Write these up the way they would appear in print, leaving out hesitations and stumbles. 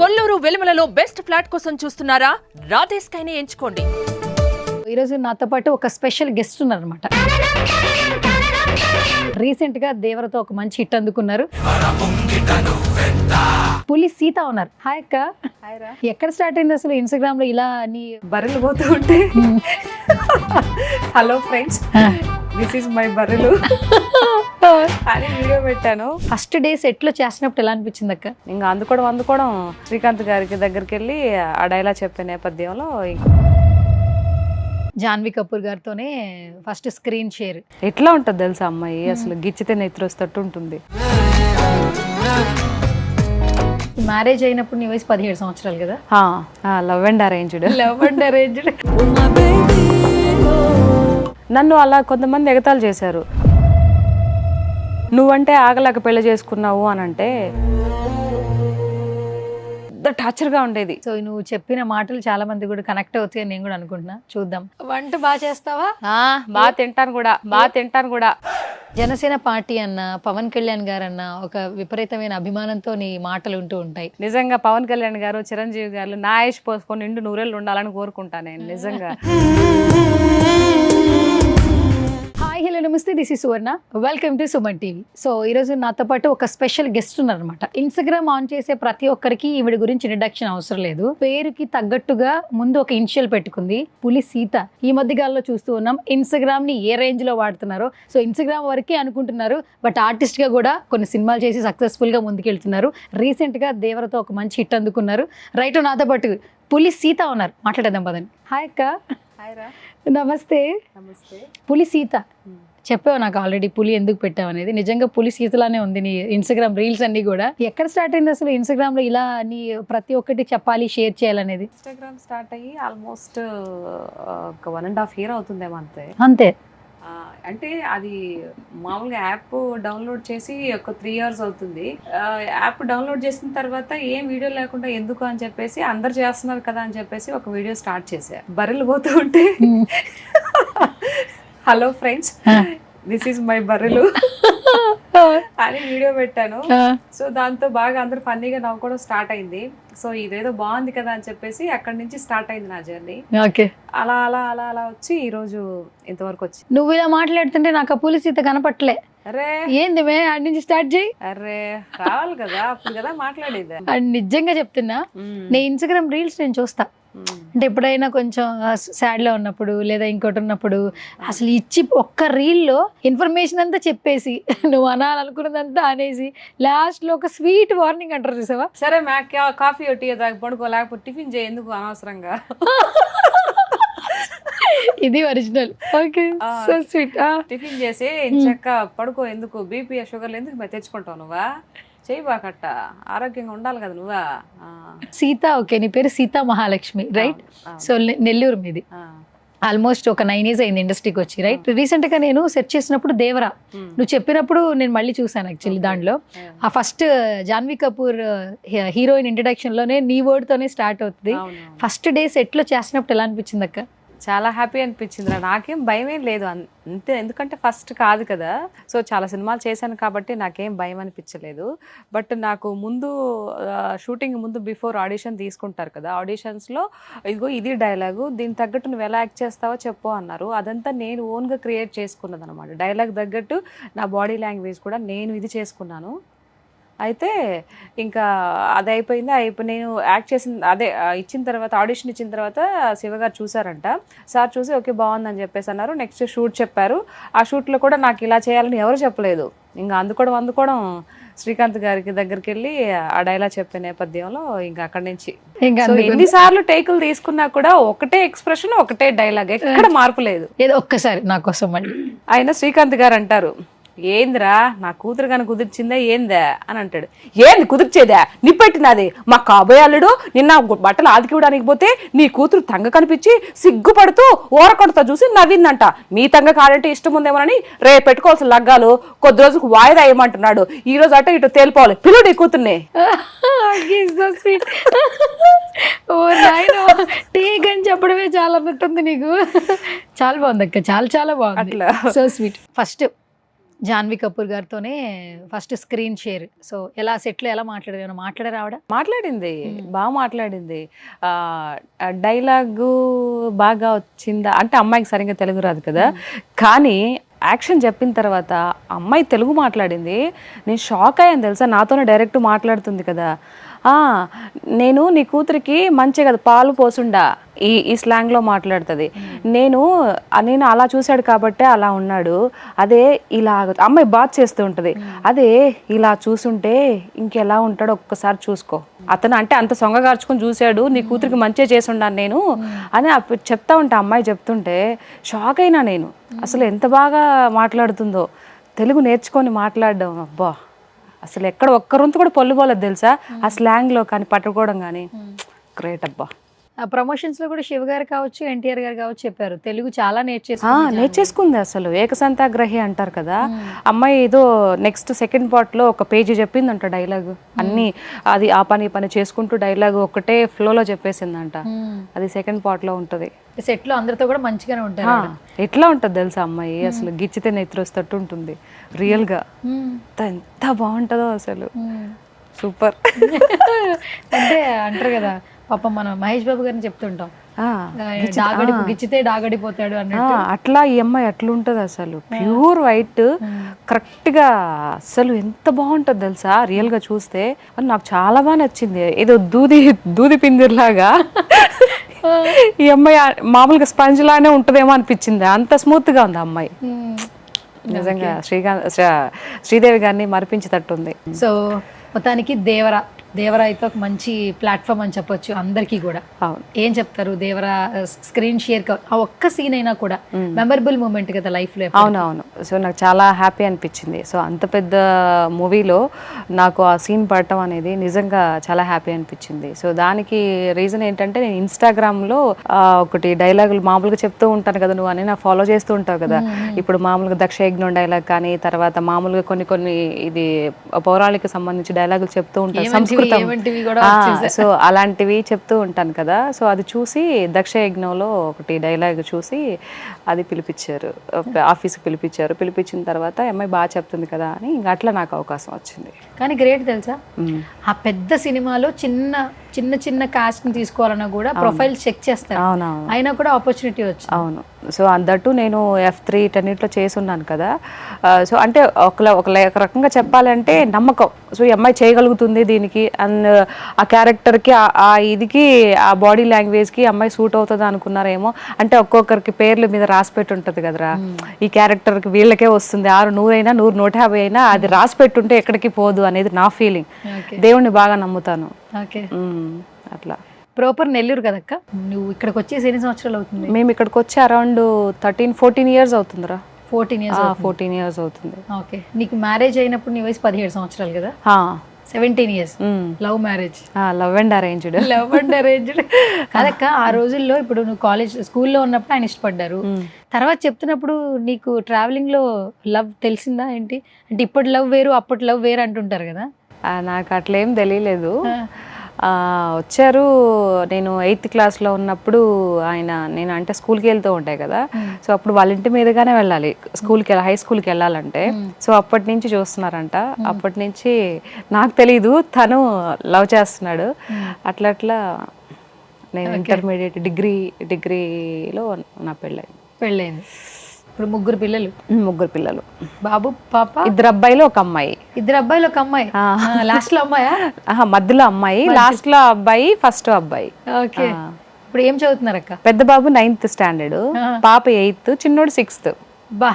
Kolluru వెలుమలలో best flat కోసం చూస్తున్నారా? రాధే స్కైనే ఎంచుకోండి. ఈరోజు నాతో పాటు ఒక స్పెషల్ గెస్ట్ ఉన్నారనమాట. రీసెంట్ గా దేవరతో ఒక మంచి హిట్ అందుకున్నారు. పులి సీత ఉన్నారు. హాయ్ అక్క. ఎక్కడ స్టార్ట్ అయింది అసలు ఇన్స్టాగ్రామ్ లో ఇలా నీ బర్రెలు పోతూ ఉంటే hello friends, this is my బర్రెలు అని వీడియో పెట్టాను. ఫస్ట్ డే సెట్ లో చేసినప్పుడు ఎలా అనిపించింది అక్క? ఇంకా అందుకోవడం శ్రీకాంత్ గారికి దగ్గరికి వెళ్ళి ఆ డైలాగ్ చెప్పే నేపథ్యంలో జాన్వీ కపూర్ గారితోనే ఫస్ట్ స్క్రీన్ షేర్. ఎట్లా ఉంటుంది తెలుసా అమ్మాయి, అసలు గిచ్చితే నెత్తి వస్తట్టు ఉంటుంది. మ్యారేజ్ అయినప్పుడు నీ వయసు 17 సంవత్సరాలు కదా? Love and arranged. Love and arranged. నన్ను అలా కొంతమంది ఎగతాళి చేశారు. నువ్వంటే ఆగలేక పెళ్లి చేసుకున్నావు అని అంటే టార్చర్గా ఉండేది. సో నువ్వు చెప్పిన మాటలు చాలా మంది కూడా కనెక్ట్ అవుతాయి నేను కూడా అనుకుంటున్నా. చూద్దాం. వంట బాగా చేస్తావా? బాగా తింటాను కూడా. జనసేన పార్టీ అన్న, పవన్ కళ్యాణ్ గారు అన్న ఒక విపరీతమైన అభిమానంతో నీ మాటలు ఉంటూ ఉంటాయి. నిజంగా పవన్ కళ్యాణ్ గారు, చిరంజీవి గారు నా ఆయుష్ పోసుకొని నిండు నూరేళ్ళు ఉండాలని కోరుకుంటాను నేను నిజంగా. హాయ్ హలో నమస్తే, this is Suvarna, welcome to Suman TV. So ఈరోజు నాతో పాటు ఒక స్పెషల్ గెస్ట్ ఉన్నారనమాట. ఇన్స్టాగ్రామ్ ఆన్ చేసే ప్రతి ఒక్కరికి ఈవిడ గురించి ఇంట్రడక్షన్ అవసరం లేదు. పేరుకి తగ్గట్టుగా ముందు ఒక ఇనిషియల్ పెట్టుకుంది, పులి సీత. ఈ మధ్య కాలంలో చూస్తూ ఉన్నాం ఇన్స్టాగ్రామ్ ని ఏ రేంజ్ లో వాడుతున్నారో. సో ఇన్స్టాగ్రామ్ వరకే అనుకుంటున్నారు, బట్ ఆర్టిస్ట్ గా కూడా కొన్ని సినిమాలు చేసి సక్సెస్ఫుల్ గా ముందుకెళ్తున్నారు. రీసెంట్ గా దేవరతో ఒక మంచి హిట్ అందుకున్నారు. రైట్, నాతో పాటు పులి సీత ఉన్నారు. మాట్లాడేద్దాం పదండి. హాయ్ అక్క. నమస్తే. పులి సీత చెప్పావు నాకు ఆల్రెడీ పులి ఎందుకు పెట్టావు అనేది. నిజంగా పులి సీతలానే ఉంది నీ ఇన్స్టాగ్రామ్ రీల్స్ అన్ని కూడా. ఎక్కడ స్టార్ట్ అయింది అసలు ఇన్స్టాగ్రామ్ లో ఇలా నీ ప్రతి ఒక్కటి చెప్పాలి, షేర్ చేయాలనేది? ఇన్స్టాగ్రామ్ స్టార్ట్ అయ్యి ఆల్మోస్ట్ ఒక 1.5 year అవుతుందేమో అంతే. అంతే. అంటే అది మామూలుగా యాప్ డౌన్లోడ్ చేసి ఒక 3 years అవుతుంది. యాప్ డౌన్లోడ్ చేసిన తర్వాత ఏం వీడియో లేకుండా ఎందుకు అని చెప్పేసి అందరు చేస్తున్నారు కదా అని చెప్పేసి ఒక వీడియో స్టార్ట్ చేశా. బర్రెలు పోతూ ఉంటే hello friends, this is my బర్రెలు అని వీడియో పెట్టాను. సో దాంతో బాగా అందరు ఫన్నీగా నవ్వుకోవడం స్టార్ట్ అయింది. సో ఇదేదో బాగుంది కదా అని చెప్పేసి అక్కడి నుంచి స్టార్ట్ అయింది నా జర్నీ. అలా అలా అలా అలా వచ్చి ఈ రోజు ఇంతవరకు వచ్చి. నువ్వు ఇలా మాట్లాడుతుంటే నాకు ఆ పులి సీత కనపట్లే. అరే ఏంది మే అడి నుంచి స్టార్ట్ చేయి. అరే రావాలి కదా, అప్పుడు కదా మాట్లాడేది. నిజంగా చెప్తున్నా, నేను ఇన్స్టాగ్రామ్ రీల్స్ నేను చూస్తా. అంటే ఎప్పుడైనా కొంచెం సాడ్ లో ఉన్నప్పుడు లేదా ఇంకోటి ఉన్నప్పుడు అసలు ఇచ్చి ఒక్క రీల్లో ఇన్ఫర్మేషన్ అంతా చెప్పేసి నువ్వు అనాలనుకున్నదంతా అనేసి లాస్ట్ లో ఒక స్వీట్ వార్నింగ్ అంటారు చూసావా? సరే కాఫీ టీ తాగి పడుకో, లేకపోతే టిఫిన్ చేయి ఎందుకు అనవసరంగా. ఇది original. Okay, so sweet. Tiffin చేసి చక్క పడుకో, ఎందుకు బీపీ షుగర్లు ఎందుకు మరి తెచ్చుకుంటావు నువ్వా? చెయ్యి బాకట్ట, ఆరోగ్యంగా ఉండాలి కదా నువ్వా. సీత, ఓకే, నీ పేరు సీతా మహాలక్ష్మి రైట్? సో నెల్లూరు మీది. ఆల్మోస్ట్ ఒక 9 years అయింది ఇండస్ట్రీకి వచ్చి రైట్? రీసెంట్ గా నేను సెర్చ్ చేసినప్పుడు దేవరా నువ్వు చెప్పినప్పుడు నేను మళ్ళీ చూసాను యాక్చువల్లీ. దాంట్లో ఆ first Janhvi Kapoor heroine introduction లోనే నీ వర్డ్ తోనే స్టార్ట్ అవుతుంది. ఫస్ట్ డే సెట్ లో చేసినప్పుడు ఎలా అనిపించింది అక్క? చాలా హ్యాపీ అనిపించింది. నాకేం భయం ఏం లేదు అంతే, ఎందుకంటే ఫస్ట్ కాదు కదా. సో చాలా సినిమాలు చేశాను కాబట్టి నాకేం భయం అనిపించలేదు. బట్ నాకు ముందు షూటింగ్ ముందు బిఫోర్ ఆడిషన్ తీసుకుంటారు కదా, ఆడిషన్స్లో ఇదిగో ఇది డైలాగు, దీనికి తగ్గట్టు నువ్వు ఎలా యాక్ట్ చేస్తావో చెప్పు అన్నారు. అదంతా నేను ఓన్గా క్రియేట్ చేసుకున్నది అనమాట. డైలాగ్ తగ్గట్టు నా బాడీ లాంగ్వేజ్ కూడా నేను ఇది చేసుకున్నాను. అయితే ఇంకా అది అయిపోయింది. నేను యాక్ట్ చేసిన అదే ఇచ్చిన తర్వాత, ఆడిషన్ ఇచ్చిన తర్వాత శివగారు చూసారంట. సార్ చూసి ఓకే బాగుందని చెప్పేసి అన్నారు. నెక్స్ట్ షూట్ చెప్పారు. ఆ షూట్లో కూడా నాకు ఇలా చేయాలని ఎవరు చెప్పలేదు. ఇంకా అందుకోవడం శ్రీకాంత్ గారికి దగ్గరికి వెళ్ళి ఆ డైలాగ్ చెప్పే నేపథ్యంలో ఇంకా అక్కడి నుంచి ఎన్నిసార్లు టేకులు తీసుకున్నా కూడా ఒకటే ఎక్స్ప్రెషన్, ఒకటే డైలాగ్, ఎక్కడ మార్పు లేదు. ఏదో ఒక్కసారి నా కోసం మళ్ళీ ఆయన శ్రీకాంత్ గారు అంటారు, ఏంద్రా నా కూతురు కానీ కుదిర్చిందా ఏందా అని అంటాడు. ఏంది కుదిర్చేదా? నిప్పెట్టినది మా కాబోయే అల్లుడు నిన్న బట్టలు ఆదికివ్వడానికి పోతే నీ కూతురు తంగ కనిపించి సిగ్గుపడుతూ ఓరకొడతా చూసి నవ్విందంట. మీ తంగ కాడంటే ఇష్టం ఉందేమోనని రేపు పెట్టుకోవాల్సిన లగ్గాలు కొద్ది రోజులకు వాయిదా వేయమంటున్నాడు. ఈ రోజు అటు ఇటు తేలిపోవాలి, పిల్లడు కూతుర్ని. టీక్ అని చెప్పడమే చాలా అన్నట్టుంది నీకు. చాలా బాగుంది అక్క, చాలా చాలా బాగుంది. So sweet. First Janhvi Kapoor గారితోనే ఫస్ట్ స్క్రీన్ షేర్. సో ఎలా సెట్లో ఎలా మాట్లాడారు, మాట్లాడారు ఆవిడ? మాట్లాడింది, బాగా మాట్లాడింది. డైలాగు బాగా వచ్చిందా అంటే అమ్మాయికి సరిగ్గా తెలుగు రాదు కదా, కానీ యాక్షన్ చెప్పిన తర్వాత అమ్మాయి తెలుగు మాట్లాడింది. నేను షాక్ అయ్యాను తెలుసా, నాతోనే డైరెక్ట్ మాట్లాడుతుంది కదా. నేను నీ కూతురికి మంచిగా కదా పాలు పోసుండా ఈ స్లాంగ్లో మాట్లాడుతుంది. నేను అలా చూశాడు కాబట్టే అలా ఉన్నాడు, అదే ఇలా అమ్మాయి బాత్ చేస్తూ ఉంటుంది, అదే ఇలా చూసుంటే ఇంకెలా ఉంటాడో ఒక్కసారి చూసుకో. అతను అంటే అంత సొంగగార్చుకొని చూశాడు, నీ కూతురికి మంచిగా చేసి ఉన్నాను నేను అని చెప్తా ఉంటా. అమ్మాయి చెప్తుంటే షాక్ అయినా నేను, అసలు ఎంత బాగా మాట్లాడుతుందో, తెలుగు నేర్చుకొని మాట్లాడడం. అబ్బా, అసలు ఎక్కడ ఒక్కరొంతు కూడా పొల్లుపోలేదు తెలుసా ఆ స్లాంగ్లో కానీ పట్టుకోవడం కానీ. గ్రేట్ అబ్బా. ప్రమోషన్స్ లో కూడా శివ గారు కావచ్చు, ఎన్టీఆర్ గారు కావచ్చు చెప్పారు తెలుగు చాలా నేర్చేసుకుంది. అసలు ఏకసంతాగ్రహి అంటారు కదా, అమ్మాయి ఏదో నెక్స్ట్ సెకండ్ పార్ట్ లో ఒక పేజీ చెప్పిందంట డైలాగ్ అన్ని. అది ఆ పని చేసుకుంటూ డైలాగ్ ఒకటే ఫ్లోలో చెప్పేసిందంట. అది సెకండ్ పార్ట్ లో ఉంటది. సెట్ లో అందరితో కూడా మంచిగానే ఉంటారు. ఎట్లా ఉంటది తెలుసా అమ్మాయి, అసలు గిచ్చితే నెత్తిరొస్తట్టు ఉంటుంది రియల్ గా. ఎంత బాగుంటుందో అసలు, సూపర్. అంటే అంటారు కదా పాపం, మనం మహేష్ బాబు గారిని చెప్తుంటాం, గిచ్చితే డాగడిపోతాడు అన్నట్టు. అట్లా ఈ అమ్మాయి అట్లుంటది అసలు, ప్యూర్ వైట్ కరెక్ట్ గా. అసలు ఎంత బాగుంటది తెలుసా రియల్ గా చూస్తే. నాకు చాలా బాగా నచ్చింది. ఏదో దూది పిందిర్లాగా ఈ అమ్మాయి మామూలుగా స్పంజ్ లానే ఉంటదేమో అనిపించింది, అంత స్మూత్ గా ఉంది అమ్మాయి. నిజంగా శ్రీదేవి గారిని మరిపించేటట్టుంది. సో మొత్తానికి దేవరా అయితే ఒక మంచి ప్లాట్ఫామ్ అని చెప్పొచ్చు అందరికీ కూడా. అవును. ఏం చెప్తారు దేవరా స్క్రీన్ షేర్ ఆ ఒక్క సీన్ అయినా కూడా మెమరబుల్ మూమెంట్ కదా లైఫ్ లో? అవునవును. సో నాకు చాలా హ్యాపీ అనిపించింది. సో అంత పెద్ద మూవీలో నాకు ఆ సీన్ పడటం అనేది నిజంగా చాలా హ్యాపీ అనిపించింది. సో దానికి రీజన్ ఏంటంటే, నేను ఇన్స్టాగ్రామ్లో ఒకటి డైలాగులు మామూలుగా చెప్తూ ఉంటాను కదా, నువ్వు అని నాకు ఫాలో చేస్తూ ఉంటావు కదా. ఇప్పుడు మామూలుగా దక్షయజ్ఞం డైలాగ్ కానీ, తర్వాత మామూలుగా కొన్ని ఇది పౌరాణిక సంబంధించి డైలాగులు చెప్తూ ఉంటాను, సంస్కృతం. సో అలాంటివి చెప్తూ ఉంటాను కదా. సో అది చూసి దక్షయజ్ఞంలో ఒకటి డైలాగ్ చూసి అది పిలిపించారు, ఆఫీస్కి పిలిపించిన తర్వాత అమ్మాయి బాగా చెప్తుంది కదా అని ఇంకా అట్లా నాకు అవకాశం వచ్చింది. కానీ గ్రేట్ తెలుసా, ఆ పెద్ద సినిమాలో చిన్న కాస్ట్ ని తీసుకోవాలన్నా కూడా ప్రొఫైల్ చెక్ చేస్తారు. అవునవును. అయినా కూడా ఆపర్చునిటీ వచ్చింది. అవును. సో అందట్టు నేను F3 10 చేసి ఉన్నాను కదా. సో అంటే ఒక రకంగా చెప్పాలంటే నమ్మకం. సో ఈ అమ్మాయి చేయగలుగుతుంది దీనికి, అండ్ ఆ క్యారెక్టర్కి ఆ ఇదికి ఆ బాడీ లాంగ్వేజ్కి అమ్మాయి సూట్ అవుతుంది అనుకున్నారేమో. అంటే ఒక్కొక్కరికి పేర్ల మీద రాసి పెట్టి ఉంటుంది కదరా, ఈ క్యారెక్టర్కి వీళ్ళకే వస్తుంది, 100 అయినా 150 అయినా అది రాసి పెట్టుంటే ఎక్కడికి పోదు అనేది నా ఫీలింగ్. దేవుణ్ణి బాగా నమ్ముతాను. అట్లా. ప్రాపర్ నెల్లూరు కదక్క, నువ్వు ఇక్కడికి వచ్చేసి ఎన్ని సంవత్సరాలు అవుతుంది? మేము ఇక్కడికి వచ్చి అరౌండ్ 13-14 years అవుతుందిరా. 14 years అవుతుంది. ఓకే. నీకు మ్యారేజ్ అయినప్పుడు నీ వయసు 17 సంవత్సరాలు కదా? 17 years. Love marriage? Love and arranged. కాదక్క, ఆ రోజుల్లో ఇప్పుడు నువ్వు స్కూల్లో ఉన్నప్పుడు ఆయన ఇష్టపడ్డారు, తర్వాత చెప్తున్నప్పుడు నీకు ట్రావెలింగ్ లో లవ్ తెలిసిందా ఏంటి? అంటే ఇప్పటి లవ్ వేరు అప్పటి లవ్ వేరు అంటుంటారు కదా. నాకు అట్లేం తెలియలేదు. వచ్చారు, నేను 8th classలో ఉన్నప్పుడు నేను అంటే స్కూల్కి వెళ్తూ ఉంటాయి కదా. సో అప్పుడు వాళ్ళ ఇంటి మీదుగానే వెళ్ళాలి హై స్కూల్కి వెళ్ళాలంటే. సో అప్పటి నుంచి చూస్తున్నారంట. అప్పటి నుంచి నాకు తెలీదు, తను లవ్ చేస్తున్నాడు. అట్లా నేను ఇంటర్మీడియట్ డిగ్రీలో నా పెళ్ళయింది. ఇప్పుడు 3 పిల్లలు. బాబు పాప? 2 అబ్బాయిలు 1 అమ్మాయి. 2 అబ్బాయిలు 1 అమ్మాయి. లాస్ట్ లో అమ్మాయా? మధ్యలో అమ్మాయి, లాస్ట్ లో అబ్బాయి, ఫస్ట్ అబ్బాయి. ఓకే. ఇప్పుడు ఏం చదువుతున్నారు అక్క? పెద్ద బాబు 9th standard, పాప 8th, చిన్నోడు 6th. బా,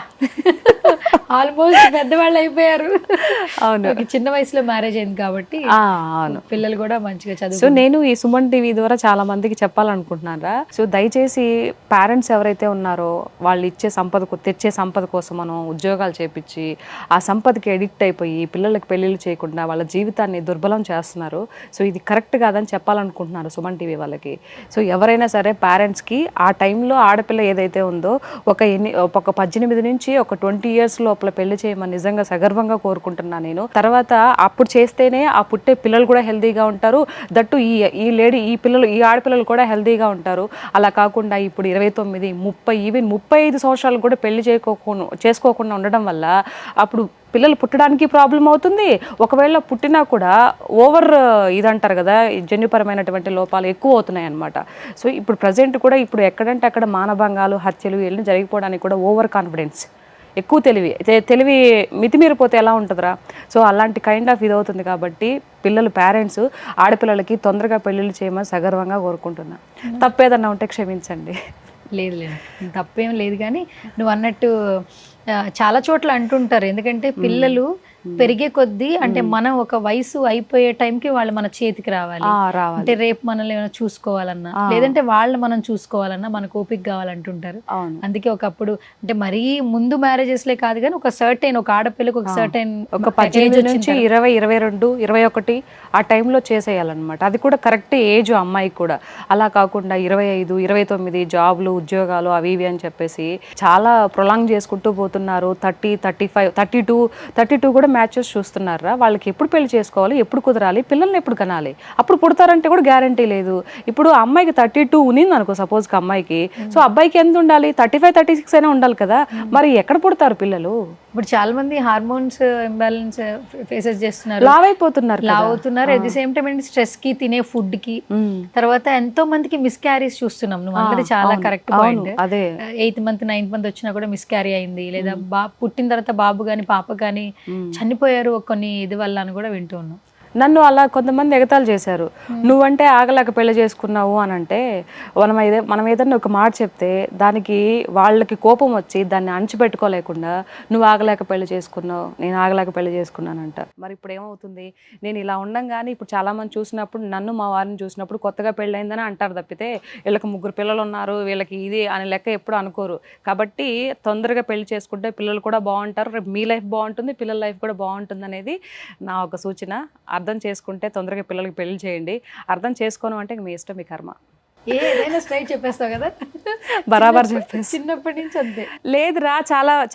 ఆల్మోస్ట్ పెద్దవాళ్ళు అయిపోయారు. అవును. చిన్న వయసులో మ్యారేజ్ అయింది కాబట్టి అవును, పిల్లలు కూడా మంచిగా చదువు. సో నేను ఈ సుమన్ టీవీ ద్వారా చాలా మందికి చెప్పాలనుకుంటున్నారా. సో దయచేసి పేరెంట్స్ ఎవరైతే ఉన్నారో వాళ్ళు తెచ్చే సంపద కోసం మనం ఉద్యోగాలు చేపించి ఆ సంపదకి ఎడిక్ట్ అయిపోయి పిల్లలకి పెళ్ళిళ్ళు చేయకుండా వాళ్ళ జీవితాన్ని దుర్బలం చేస్తున్నారు. సో ఇది కరెక్ట్ కాదని చెప్పాలనుకుంటున్నారు సుమన్ టీవీ వాళ్ళకి. సో ఎవరైనా సరే పేరెంట్స్కి ఆ టైంలో ఆడపిల్ల ఏదైతే ఉందో ఒక 18 నుంచి ఒక 20 years ఇయర్స్ లోపల పెళ్లి చేయమని నిజంగా సగర్వంగా కోరుకుంటున్నా నేను. తర్వాత అప్పుడు చేస్తేనే ఆ పుట్టే పిల్లలు కూడా హెల్తీగా ఉంటారు, దట్టు ఈ ఆడపిల్లలు కూడా హెల్తీగా ఉంటారు. అలా కాకుండా ఇప్పుడు 29, 30 ఈవెన్ 35 సంవత్సరాలు కూడా పెళ్లి చేసుకోకుండా ఉండడం వల్ల అప్పుడు పిల్లలు పుట్టడానికి ప్రాబ్లం అవుతుంది. ఒకవేళ పుట్టినా కూడా ఓవర్ ఇదంటారు కదా, జన్యుపరమైనటువంటి లోపాలు ఎక్కువ అవుతున్నాయి అన్నమాట. సో ఇప్పుడు ప్రజెంట్ కూడా ఇప్పుడు ఎక్కడంటే అక్కడ మానభంగాలు, హత్యలు వెళ్ళి జరిగిపోవడానికి కూడా ఓవర్ కాన్ఫిడెన్స్, ఎక్కువ తెలివి మితిమీరిపోతే ఎలా ఉంటుందిరా. సో అలాంటి కైండ్ ఆఫ్ ఇది అవుతుంది. కాబట్టి పేరెంట్స్ ఆడపిల్లలకి తొందరగా పెళ్ళిళ్ళు చేయమని సగర్వంగా కోరుకుంటున్నా. తప్పేదన్నా ఉంటే క్షమించండి. లేదు తప్పేం లేదు, కానీ నువ్వు అన్నట్టు చాలా చోట్ల అంటుంటారు, ఎందుకంటే పిల్లలు పెరిగే కొద్దీ అంటే మనం ఒక వయసు అయిపోయే టైంకి వాళ్ళు మన చేతికి రావాలి. అంటే రేపు మనల్ని ఏమైనా చూసుకోవాలన్నా, లేదంటే వాళ్ళు మనం చూసుకోవాలన్నా మనకు ఓపిక కావాలంటుంటారు. అందుకే ఒకప్పుడు అంటే మరీ ముందు మ్యారేజెస్లే కాదు కానీ ఒక సర్టైన్, ఒక ఆడపిల్లకి ఒక సర్టైన్ ఒక 18 నుంచి 20, 22, 21 ఆ టైంలో చేసేయాలన్నమాట. అది కూడా కరెక్ట్ ఏజ్ అమ్మాయికి కూడా. అలా కాకుండా 25, 29 జాబ్లు, ఉద్యోగాలు అవి ఇవి అని చెప్పేసి చాలా ప్రొలాంగ్ చేసుకుంటూ పోతున్నారు. 30, 35, 32 కూడా మ్యాచెస్ చూస్తున్నారా. వాళ్ళకి ఎప్పుడు పెళ్లి చేసుకోవాలి, ఎప్పుడు కుదరాలి, పిల్లల్ని ఎప్పుడు కనాలి, అప్పుడు పుడతారంటే కూడా గ్యారంటీ లేదు. ఇప్పుడు అమ్మాయికి 32 ఉన్నింది అనుకో సపోజ్కి అమ్మాయికి, సో అబ్బాయికి ఎంత ఉండాలి, 35, 36 అయినా ఉండాలి కదా. మరి ఎక్కడ పుడతారు పిల్లలు? ఇప్పుడు చాలా మంది హార్మోన్స్ ఇంబ్యాలెన్స్ ఫేసెస్ చేస్తున్నారు, లావ్ అవుతున్నారు. At the same time stress కి, తినే ఫుడ్ కి, తర్వాత ఎంతో మందికి మిస్ క్యారీస్ చూస్తున్నాం. నువ్వు అన్నది చాలా కరెక్ట్ పాయింట్. అదే 8th month 9th month వచ్చినా కూడా మిస్ క్యారీ అయింది, లేదా పుట్టిన తర్వాత బాబు గాని పాప గాని చనిపోయారు కొన్ని ఇది వల్ల అని కూడా వింటూ ఉన్నాం. నన్ను అలా కొంతమంది ఎగతాలు చేశారు. నువ్వంటే ఆగలేక పెళ్లి చేసుకున్నావు అని అంటే, మనం ఏదన్నా ఒక మాట చెప్తే దానికి వాళ్ళకి కోపం వచ్చి దాన్ని అణచిపెట్టుకోలేకుండా నువ్వు ఆగలేక పెళ్లి చేసుకున్నావు, నేను ఆగలేక పెళ్లి చేసుకున్నానంట. మరి ఇప్పుడు ఏమవుతుంది, నేను ఇలా ఉండంగానే ఇప్పుడు చాలా మంది చూసినప్పుడు, నన్ను మా వారిని చూసినప్పుడు కొత్తగా పెళ్ళయిందని అంటారు తప్పితే వీళ్ళకి 3 పిల్లలు ఉన్నారు, వీళ్ళకి ఇది అనే లెక్క ఎప్పుడు అనుకోరు. కాబట్టి తొందరగా పెళ్లి చేసుకుంటే పిల్లలు కూడా బాగుంటారు, రేపు మీ లైఫ్ బాగుంటుంది, పిల్లల లైఫ్ కూడా బాగుంటుంది అనేది నా ఒక సూచన. అర్థం చేసుకుంటే తొందరగా పిల్లలకి పెళ్లి చేయండి. అర్థం చేసుకోను అంటే మీ ఇష్టం, మీ కర్మ. ఏదైనా స్ట్రైట్ చెప్పేస్తావు కదా, బరాబర్ చెప్పేసి. చిన్నప్పటి నుంచి అంతే. లేదురా,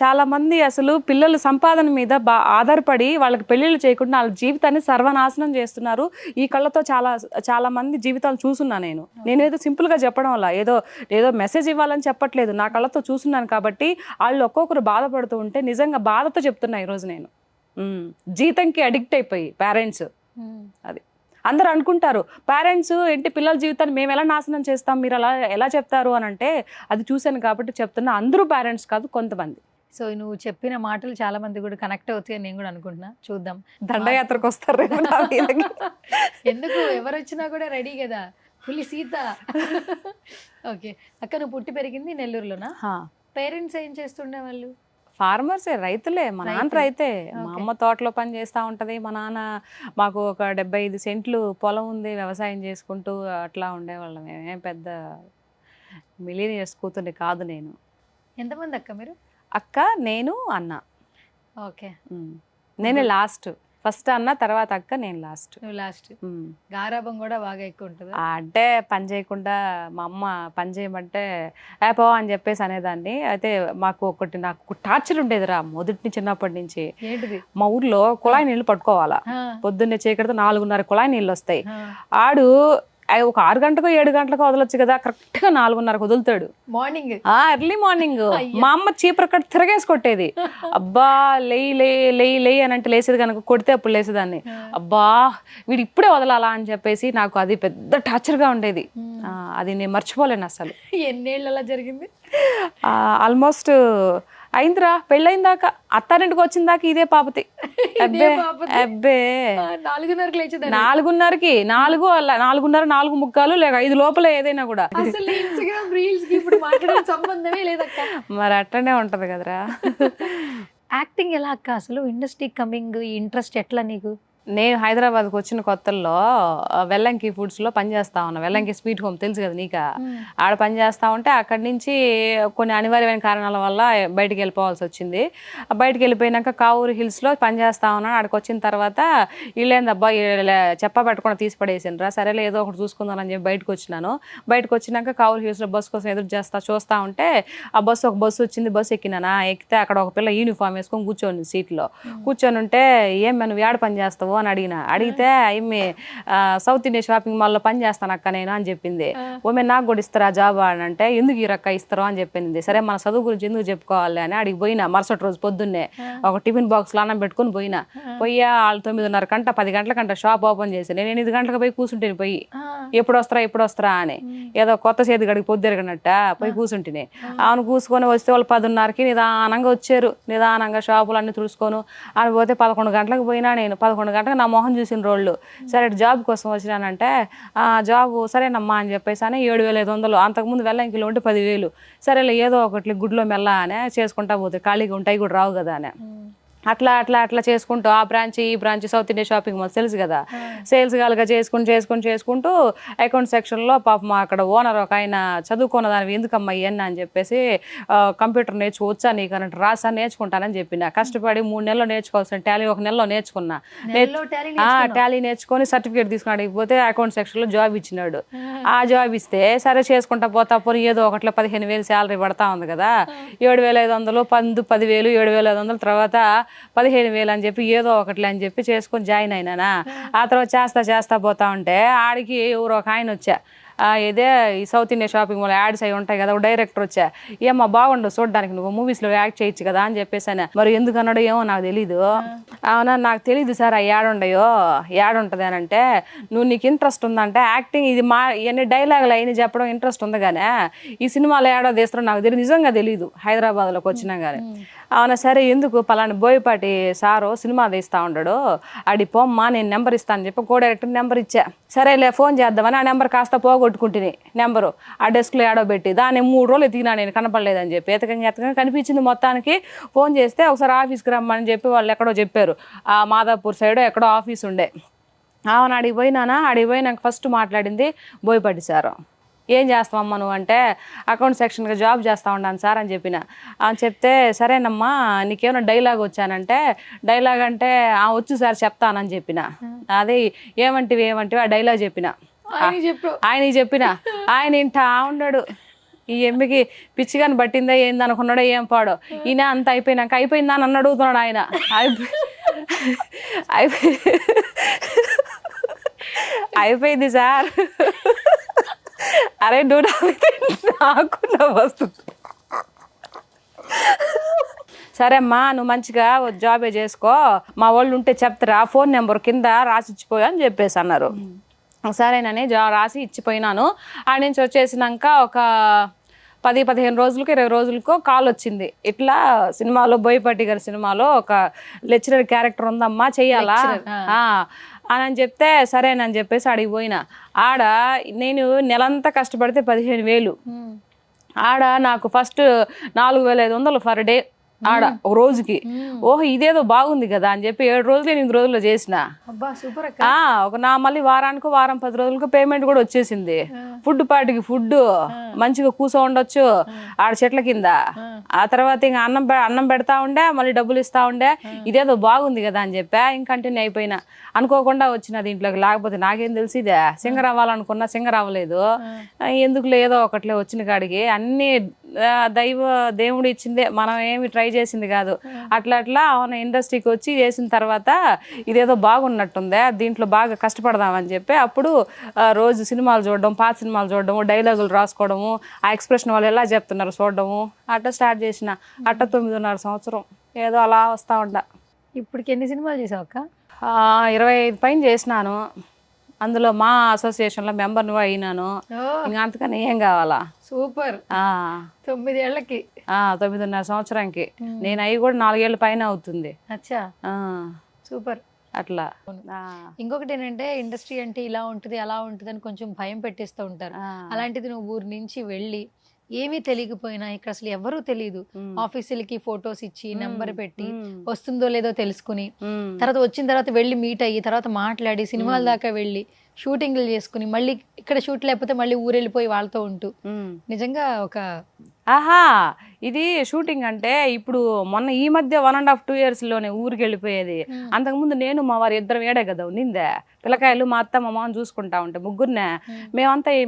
చాలా మంది అసలు పిల్లల సంపాదన మీద ఆధారపడి వాళ్ళకి పెళ్లిళ్ళు చేయకుండా వాళ్ళ జీవితాన్ని సర్వనాశనం చేస్తున్నారు. ఈ కళ్ళతో చాలా మంది జీవితాలు చూసున్నా నేను ఏదో సింపుల్ గా చెప్పడం వల్ల ఏదో మెసేజ్ ఇవ్వాలని చెప్పట్లేదు. నా కళ్ళతో చూస్తున్నాను కాబట్టి వాళ్ళు ఒక్కొక్కరు బాధపడుతూ ఉంటే నిజంగా బాధతో చెప్తున్నా ఈరోజు నేను. జీతంకి అడిక్ట్ అయిపోయి పేరెంట్స్, అది అందరు అనుకుంటారు పేరెంట్స్ ఏంటి పిల్లల జీవితాన్ని మేము ఎలా నాశనం చేస్తాం, మీరు అలా ఎలా చెప్తారు అని అంటే, అది చూశాను కాబట్టి చెప్తున్నా. అందరూ పేరెంట్స్ కాదు, కొంతమంది. సో నువ్వు చెప్పిన మాటలు చాలా మంది కూడా కనెక్ట్ అవుతాయని నేను కూడా అనుకుంటున్నా. చూద్దాం, దండయాత్రకు వస్తారు ఎందుకు ఎవరు వచ్చినా కూడా రెడీ కదా, పులి సీత. ఓకే అక్క, నువ్వు పుట్టి పెరిగింది నెల్లూరులోనా? పేరెంట్స్ ఏం చేస్తుండే వాళ్ళు? ఫార్మర్సే, రైతులే. మా నాన్న రైతే, మా అమ్మ తోటలో పని చేస్తూ ఉంటుంది, మా నాన్న మాకు ఒక 75 సెంట్లు పొలం ఉంది, వ్యవసాయం చేసుకుంటూ అట్లా ఉండేవాళ్ళం. ఏం పెద్ద మిలీనియర్స్ కూతుర్ని కాదు నేను. ఎంతమంది అక్క మీరు? అక్క, నేను, అన్న. ఓకే, నేనే లాస్ట్. ఫస్ట్ అన్న, తర్వాత అక్క, నేను లాస్ట్. నువ్వు లాస్ట్. గారాబం కూడా బాగా ఎక్కువ ఉంటుంది అంటే, పని చేయకుండా మా అమ్మ పని చేయమంటే పో అని చెప్పేసి అనేదాన్ని. అయితే నాకు టార్చర్ ఉండేదిరా మొదటి చిన్నప్పటి నుంచి. ఏంటిది? మా ఊర్లో కుళాయి నీళ్ళు పట్టుకోవాలా, పొద్దున్నే చీకటితో 4:30 కుళాయి నీళ్ళు వస్తాయి. ఆడు ఒక 6 గంటకో 7 గంటలకో వదలొచ్చు కదా, కరెక్ట్ గా 4:30కు వదులుతాడు మార్నింగ్, ఎర్లీ మార్నింగ్. మా అమ్మ చీపురు కట్ తిరగేసి కొట్టేది. అబ్బా లేయి అని అంటే లేసేది కనుక, కొడితే అప్పుడు లేసేదాన్ని. అబ్బా వీడు ఇప్పుడే వదలాలా అని చెప్పేసి నాకు అది పెద్ద టార్చర్ గా ఉండేది. అది నేను మర్చిపోలేను అసలు. ఎన్నేళ్ళు అలా జరిగింది? ఆల్మోస్ట్ అయిందిరా పెళ్ళైన దాకా, అత్తారింటికి వచ్చిన దాకా ఇదే పాపతి. అబ్బే 4:30కి లేచేది. 4:30కి 4:30, 4:45 లేక 5 లోపల ఏదైనా కూడా. అసలు ఇన్స్టాగ్రామ్ రీల్స్ కి ఇప్పుడు మాట్లాడే సంబంధమే లేదక్క. మరి అట్లనే ఉంటది కదరా. యాక్టింగ్ ఎలా అక్క? అసలు ఇండస్ట్రీ కమింగ్ ఇంట్రెస్ట్ ఎట్లా నీకు? నేను హైదరాబాద్కి వచ్చిన కొత్తల్లో వెల్లంకి ఫుడ్స్లో పనిచేస్తా ఉన్నా. వెల్లంకి స్వీట్ హోమ్ తెలుసు కదా నీకు. ఆడ పనిచేస్తా ఉంటే అక్కడి నుంచి కొన్ని అనివార్యమైన కారణాల వల్ల బయటికి వెళ్ళిపోవాల్సి వచ్చింది. బయటికి వెళ్ళిపోయినాక కావూరు హిల్స్లో పనిచేస్తా ఉన్నాను. ఆడికి వచ్చిన తర్వాత వీళ్ళేందబ్బా చెప్ప పెట్టకుండా తీసి పడేసిండ్రా, సరేలే ఏదో ఒకటి చూసుకుందామని చెప్పి బయటకు వచ్చినాను. బయటకు వచ్చినాక కావూరు హిల్స్లో బస్సు కోసం ఎదురు చూస్తా ఉంటే ఒక బస్సు వచ్చింది. బస్సు ఎక్కినానా, ఎక్కితే అక్కడ ఒక పిల్ల యూనిఫామ్ వేసుకొని కూర్చొని సీట్లో కూర్చొని ఉంటే ఏం నువ్వు ఏడ పని చేస్తావు అని అడిగితే అయ్యి సౌత్ ఇండియా షాపింగ్ మాల్లో పని చేస్తాను అక్క నేను అని చెప్పింది. ఓమే నాకు కూడా ఇస్తారా జాబ్ అని అంటే ఎందుకు ఈ రక్క ఇస్తారో అని చెప్పింది. సరే మన చదువు గురించి ఎందుకు చెప్పుకోవాలి అని అడిగి పోయినా. మరుసటి రోజు పొద్దున్నే ఒక టిఫిన్ బాక్స్లో అన్నం పెట్టుకుని పోయినా. వాళ్ళు 9:30 గంట 10 గంటలకంట షాప్ ఓపెన్ చేసి నేను 8 గంటలకు పోయి కూర్చుంటేని పోయి ఎప్పుడు వస్తారా అని ఏదో కొత్త చేతి గడికి పొద్దురగనట్ట పోయి కూర్చుంటేనే. అవును కూసుకొని వస్తే వాళ్ళు 10:30కి నిదానంగా వచ్చారు. నిదానంగా షాపులు అన్ని తుడుచుకొని అని పోతే 11 గంటలకు పోయినా. నేను 11 గంటలకు నా మొహం చూసిన రోజులు. సరే జాబ్ కోసం వచ్చినానంటే జాబ్ సరేనమ్మా అని చెప్పేసి అని 7,500. అంతకుముందు వెల్లంకిలో ఉంటే 10,000. సరేలే ఏదో ఒకటి గుడ్లో మెల్ల అనే చేసుకుంటా పోతే ఖాళీగా ఉంటాయి కూడా రావు కదా అని అట్లా చేసుకుంటూ ఆ బ్రాంచ్ ఈ branch south India shopping mall తెలుసు కదా, సేల్స్ గాలుగా చేసుకుంటూ అకౌంట్ సెక్షన్లో పాపం అక్కడ ఓనర్ ఒక ఆయన చదువుకున్న దానివి ఎందుకమ్మా ఇవన్నీ అని చెప్పేసి కంప్యూటర్ నేర్చుకోవచ్చా నీకు అన్నట్టు రాసా నేర్చుకుంటానని చెప్పిన. కష్టపడి 3 నెలలు నేర్చుకోవాల్సిన టాలీ 1 నెలలో నేర్చుకున్నా. టాలీ నేర్చుకొని సర్టిఫికేట్ తీసుకుని అడిగిపోతే అకౌంట్ సెక్షన్లో జాబ్ ఇచ్చినాడు. ఆ జాబ్ ఇస్తే సరే చేసుకుంటా పోతా పోనీ ఏదో ఒకట్లో 15,000 శాలరీ పడతా ఉంది కదా, 7,500 10,000 7,500 తర్వాత 15,000 అని చెప్పి ఏదో ఒకటి అని చెప్పి చేసుకొని జాయిన్ అయినానా. ఆ తర్వాత చేస్తా పోతా ఉంటే ఆడికి ఎవరో ఒక ఆయన వచ్చా, ఇదే ఈ south India shopping mall ads అవి ఉంటాయి కదా, డైరెక్టర్ వచ్చా, ఏమో బాగుండవు చూడడానికి, నువ్వు మూవీస్లో యాక్ట్ చేయొచ్చు కదా అని చెప్పేసి మరి ఎందుకు అన్నాడో ఏమో నాకు తెలీదు. అవునా నాకు తెలీదు సార్ ఆ యాడ్ ఉంటుంది అని అంటే నీకు ఇంట్రెస్ట్ ఉందంటే యాక్టింగ్ ఇది ఇవన్నీ డైలాగులు అయినా చెప్పడం ఇంట్రెస్ట్ ఉంది కానీ ఈ సినిమాలో యాడో తీస్తారో నాకు తెలియదు, నిజంగా తెలీదు హైదరాబాద్లోకి వచ్చినా కానీ. అవునా సరే ఎందుకు పలానా బోయపాటి సారు సినిమా తీస్తూ ఉంటాడు అడి పోమ్మా నేను నెంబర్ ఇస్తాను చెప్పి కో డైరెక్టర్ నెంబర్ ఇచ్చా. సరేలే ఫోన్ చేద్దామని ఆ నెంబర్ కాస్త పోగొట్టుకుంటుంది. నెంబరు ఆ డెస్క్లో ఏడో పెట్టి దాన్ని 3 రోజులు ఎతికినా నేను కనపడలేదని చెప్పి ఎతకంగా కనిపించింది. మొత్తానికి ఫోన్ చేస్తే ఒకసారి ఆఫీస్కి రమ్మని చెప్పి వాళ్ళు ఎక్కడో చెప్పారు, ఆ మాదాపూర్ సైడ్ ఎక్కడో ఆఫీస్ ఉండే. అవును అడిగిపోయినాక ఫస్ట్ మాట్లాడింది బోయపాటి సారు. ఏం చేస్తావమ్మా నువ్వు అంటే అకౌంట్ సెక్షన్గా జాబ్ చేస్తూ ఉన్నాను సార్ అని చెప్పిన. చెప్తే సరేనమ్మా నీకేమైనా డైలాగ్ వచ్చానంటే డైలాగ్ అంటే వచ్చు సార్ చెప్తానని చెప్పిన. అదే ఏమంటివి ఆ డైలాగ్ చెప్పిన. ఆయనకి చెప్పిన ఆయన ఇంటా ఉన్నాడు. ఈ ఎమ్మికి పిచ్చిగాని పట్టిందా ఏంది అనుకున్నాడో ఏం పాడో. ఈయన అంత అయిపోయిందా అని అడుగుతున్నాడు ఆయన. అయిపోయింది సార్. అరే నువ్వు నాకు వస్తుంది. సరే అమ్మా నువ్వు మంచిగా జాబే చేసుకో, మా వాళ్ళు ఉంటే చెప్తారా ఫోన్ నెంబర్ కింద రాసి ఇచ్చిపోయా అని చెప్పేసి అన్నారు. సరేనని రాసి ఇచ్చిపోయినాను. ఆడ నుంచి వచ్చేసినాక ఒక 10-15 రోజులకు 20 రోజులకో కాల్ వచ్చింది. ఇట్లా సినిమాలో బోయపాటి గారి సినిమాలో ఒక లెక్చరర్ క్యారెక్టర్ ఉందమ్మా చెయ్యాలా అని చెప్తే సరేనని చెప్పేసి అడిగి పోయినా. ఆడ నేను నెలంతా కష్టపడితే 15,000. ఆడ నాకు ఫస్ట్ 4,500 పర్ డే ఆడ ఒక రోజుకి. ఓహో ఇదేదో బాగుంది కదా అని చెప్పి 7 రోజులు 8 రోజుల్లో చేసిన. ఒక మళ్ళీ వారానికి వారం 10 రోజులకు పేమెంట్ కూడా వచ్చేసింది. ఫుడ్ పార్టీకి ఫుడ్ మంచిగా కూర్చో ఉండొచ్చు ఆడ చెట్ల కింద. ఆ తర్వాత ఇంకా అన్నం పెడతా ఉండే మళ్ళీ డబ్బులు ఇస్తా ఉండే. ఇదేదో బాగుంది కదా అని చెప్పా ఇంక కంటిన్యూ అయిపోయినా. అనుకోకుండా వచ్చిన దీంట్లోకి, లేకపోతే నాకేం తెలిసిదే సింగర్ అవ్వాలనుకున్నా సింగర్ అవ్వలేదు. ఎందుకు లేదో ఒకట్లే వచ్చిన కాడికి అన్ని దేవుడు ఇచ్చిందే, మనం ఏమి ట్రై చేసింది కాదు. అట్లా అవును ఇండస్ట్రీకి వచ్చి చేసిన తర్వాత ఇదేదో బాగున్నట్టుందే దీంట్లో బాగా కష్టపడదామని చెప్పి అప్పుడు రోజు సినిమాలు చూడడం, పాత సినిమాలు చూడడము, డైలాగులు రాసుకోవడము, ఆ ఎక్స్ప్రెషన్ వాళ్ళు ఎలా చెప్తున్నారు చూడడము, అట్లా స్టార్ట్ చేసిన. 9.5 సంవత్సరం ఏదో అలా వస్తూ ఉంటా. ఇప్పటికి ఎన్ని సినిమాలు చేసావు అక్క? 25 పైన చేసినాను. అందులో మా అసోసియేషన్లో మెంబర్ని కూడా అయినాను. ఇంకా అంతకని ఏం కావాలా. సూపర్. 9 ఏళ్ళకి 9.5 సంవత్సరానికి నేను అవి కూడా 4 ఏళ్ళ పైన అవుతుంది. అచ్చా సూపర్. అట్లా ఇంకొకటి ఏంటంటే ఇండస్ట్రీ అంటే ఇలా ఉంటుంది అలా ఉంటుంది అని కొంచెం భయం పెట్టేస్తూ ఉంటారు. అలాంటిది నువ్వు ఊరి నుంచి వెళ్ళి ఏమీ తెలియకపోయినా ఇక్కడ అసలు ఎవరూ తెలియదు, ఆఫీసులకి ఫొటోస్ ఇచ్చి నెంబర్ పెట్టి వస్తుందో లేదో తెలుసుకుని తర్వాత వచ్చిన తర్వాత వెళ్ళి మీట్ అయ్యి తర్వాత మాట్లాడి సినిమాల దాకా వెళ్ళి షూటింగ్లు చేసుకుని మళ్ళీ ఇక్కడ షూట్ లేకపోతే మళ్ళీ ఊరెళ్ళిపోయి వాళ్ళతో ఉంటూ నిజంగా ఒక ఆహా ఇది షూటింగ్ అంటే ఇప్పుడు మొన్న ఈ మధ్య 1.5 2 years లోనే ఊరికి వెళ్ళిపోయేది. అంతకుముందు నేను మా వారి ఇద్దరం ఏడే కదా ఉన్నిందే, పిల్లకాయలు మా అత్త మా మామని చూసుకుంటా ఉంటే ముగ్గురునే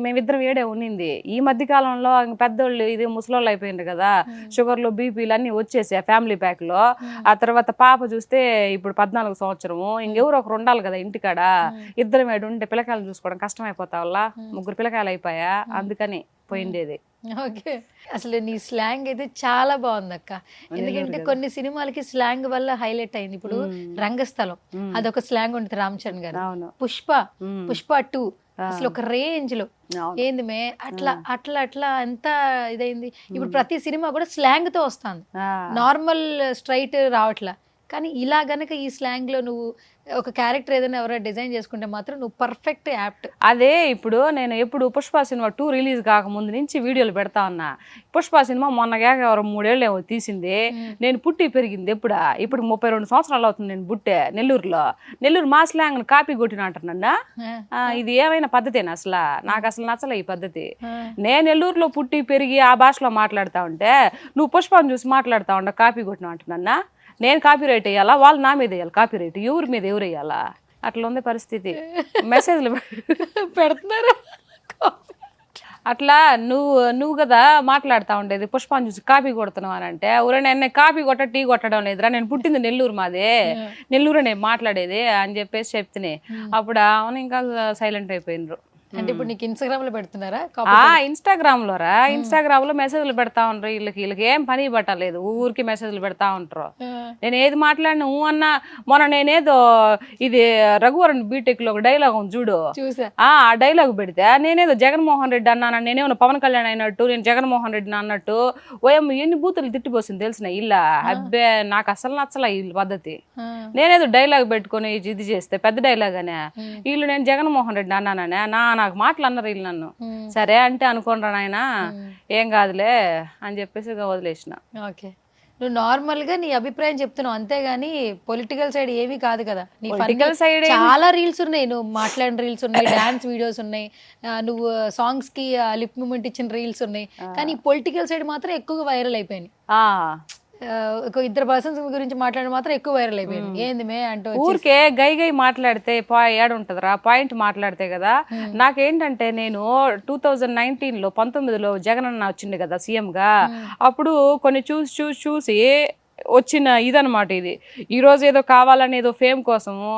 మేమిద్దరం ఏడే ఉన్నింది. ఈ మధ్య కాలంలో పెద్దోళ్ళు ఇది ముసలోళ్ళు అయిపోయింది కదా, షుగర్లు బీపీలు అన్ని వచ్చేసి ఫ్యామిలీ ప్యాక్ లో. ఆ తర్వాత పాప చూస్తే ఇప్పుడు 14 సంవత్సరము, ఇంకెవరు ఒకరు ఉండాలి కదా ఇంటికాడ. ఇద్దరం ఏడు ఉంటే పిల్లకాయలు చూసుకోవడం కష్టం అయిపోతా వల్ల ముగ్గురు పిల్లకాయలు అయిపోయా, అందుకని పోయిండేది. ఓకే, అసలు నీ స్లాంగ్ అయితే చాలా బాగుంది అక్క. ఎందుకంటే కొన్ని సినిమాలకి స్లాంగ్ వల్ల హైలైట్ అయింది. ఇప్పుడు రంగస్థలం అదొక స్లాంగ్ ఉంటుంది రామ్ చరణ్ గారు. పుష్ప 2 అసలు ఒక రేంజ్ లో ఏంది మే అట్లా అట్లా అట్లా ఎంత ఇదైంది. ఇప్పుడు ప్రతి సినిమా కూడా స్లాంగ్ తో వస్తుంది, నార్మల్ స్ట్రైట్ రావట్లా. కానీ ఇలా గనక ఈ స్లాంగ్ లో నువ్వు ఒక క్యారెక్టర్ ఏదైనా ఎవరైనా డిజైన్ చేసుకుంటే మాత్రం నువ్వు పర్ఫెక్ట్ యాప్ట్. అదే ఇప్పుడు నేను ఎప్పుడు పుష్ప సినిమా 2 రిలీజ్ కాకముందు నుంచి వీడియోలు పెడతా ఉన్నా. పుష్ప సినిమా మొన్నగా ఎవరు 3 ఏళ్ళు ఏమో తీసింది. నేను పుట్టి పెరిగింది ఇప్పుడు 32 సంవత్సరాలు అవుతుంది నేను పుట్టే నెల్లూరు మా స్లాంగ్ కాపీ కొట్టిన అంటున్నా. ఇది ఏమైనా పద్ధతేనా అసలు? నాకు అసలు నచ్చలే ఈ పద్ధతి. నేను నెల్లూరులో పుట్టి పెరిగి ఆ భాషలో మాట్లాడుతా ఉంటే నువ్వు పుష్పను చూసి మాట్లాడుతా ఉండ కాపీ కొట్టిన అంటున్నా. నేను కాపీ రైట్ వేయాలా, వాళ్ళు నా మీద వేయాలి కాపీ రైట్, ఎవరి మీద ఎవరు వేయాలా? అట్లా ఉంది పరిస్థితి. మెసేజ్లు పెడుతున్నారు అట్లా. నువ్వు కదా మాట్లాడుతూ ఉండేది పుష్పాన్ని చూసి కాపీ కొడుతున్నావు అని అంటే, నేను కాపీ కొట్ట టీ కొట్టడం లేదురా, నేను పుట్టింది నెల్లూరు మాదే, నెల్లూరు నేను మాట్లాడేది అని చెప్పేసి చెప్తే అప్పుడు అవును ఇంకా సైలెంట్ అయిపోయినరు. అంటే ఇప్పుడు నీకు ఇన్స్టాగ్రామ్ లో పెడుతున్నారా? ఇన్స్టాగ్రామ్ లో ఇన్స్టాగ్రామ్ లో మెసేజ్లు పెడతా ఉంటారు. వీళ్ళకి ఏం పని పట్టలేదు, ఊరికి మెసేజ్లు పెడతా ఉంటారు. నేను ఏది మాట్లాడినా అన్నా. మొన్న నేనేదో ఇది రఘువరన్ బీటెక్ లో ఒక డైలాగ్ ఉంది చూడు, ఆ డైలాగ్ పెడితే నేనేదో జగన్మోహన్ రెడ్డి అన్నాను, నేనేమో పవన్ కళ్యాణ్ అయినట్టు, నేను జగన్మోహన్ రెడ్డిని అన్నట్టు ఓఎం ఎన్ని బూతులు తిట్టిపోసింది తెలిసిన ఇలా. అబ్బే నాకు అసలు నచ్చలే వీళ్ళ పద్ధతి. నేనేదో డైలాగ్ పెట్టుకుని ఇది చేస్తే పెద్ద డైలాగ్ అనే వీళ్ళు నేను జగన్మోహన్ రెడ్డి అన్నాననే నాకు మాటలు అన్నారు వీళ్ళు నన్ను. సరే అంటే అనుకోండి నాయన ఏం కాదులే అని చెప్పేసి వదిలేసిన. ఓకే, నువ్వు నార్మల్ గా నీ అభిప్రాయం చెప్తున్నావు అంతేగాని పొలిటికల్ సైడ్ ఏమీ కాదు కదా. నీ పొలిటికల్ సైడ్ చాలా రీల్స్ ఉన్నాయి, నువ్వు మాట్లాడిన రీల్స్ ఉన్నాయి, డాన్స్ వీడియోస్ ఉన్నాయి, నువ్వు సాంగ్స్ కి లిప్ మూమెంట్ ఇచ్చిన రీల్స్ ఉన్నాయి. కానీ పొలిటికల్ సైడ్ మాత్రం ఎక్కువగా వైరల్ అయిపోయింది. ఒక 2 పర్సన్స్ గురించి మాట్లాడి మాత్రం ఎక్కువ వైరల్ అయిపోయింది. ఏంది మే అంటే ఊరికే గై మాట్లాడితే ఏడుంటదిరా, పాయింట్ మాట్లాడితే కదా. నాకేంటంటే నేను 2019లో 19లో జగన్ అన్న వచ్చింది కదా సీఎం గా, అప్పుడు కొన్ని చూసి వచ్చిన ఇదనమాట ఇది. ఈరోజు ఏదో కావాలని ఏదో ఫేమ్ కోసము,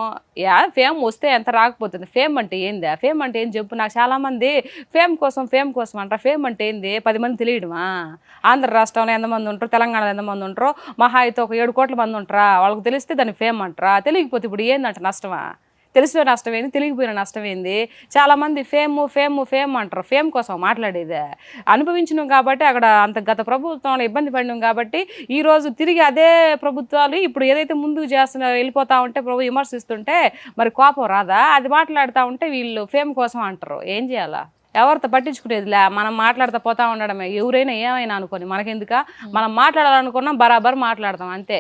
ఫేమ్ వస్తే ఎంత రాకపోతుంది. ఫేమ్ అంటే ఏంది, ఫేమ్ అంటే ఏం చెప్పు. నాకు చాలా మంది ఫేమ్ కోసం అంటారు. ఫేమ్ అంటే ఏంది 10 మంది తెలియడమా? ఆంధ్ర రాష్ట్రంలో ఎంతమంది ఉంటారు, తెలంగాణలో ఎంతమంది ఉంటారో, మహా అయితే ఒక 7 కోట్ల మంది ఉంటారా, వాళ్ళకి తెలిస్తే దాన్ని ఫేమ్ అంటారా? తెలియకపోతే ఇప్పుడు ఏందంట నష్టమా? తెలిసిన నష్టం ఏంది, తెలియకపోయిన నష్టం ఏంది? చాలా మంది ఫేమ్ అంటారు. ఫేమ్ కోసం మాట్లాడేదే. అనుభవించినాం కాబట్టి అక్కడ అంత గత ప్రభుత్వంలో ఇబ్బంది పడినాం కాబట్టి ఈ రోజు తిరిగి అదే ప్రభుత్వాలు ఇప్పుడు ఏదైతే ముందుకు వెళ్ళిపోతా ఉంటే ప్రభు విమర్శిస్తుంటే మరి కోపం రాదా? అది మాట్లాడుతూ ఉంటే వీళ్ళు ఫేమ్ కోసం అంటారు. ఏం చేయాలా? ఎవరితో పట్టించుకునేదిలే, మనం మాట్లాడుతూ పోతా ఉండడమే. ఎవరైనా ఏమైనా అనుకోని మనకెందుక, మనం మాట్లాడాలనుకున్నాం బరాబర్ మాట్లాడతాం అంతే,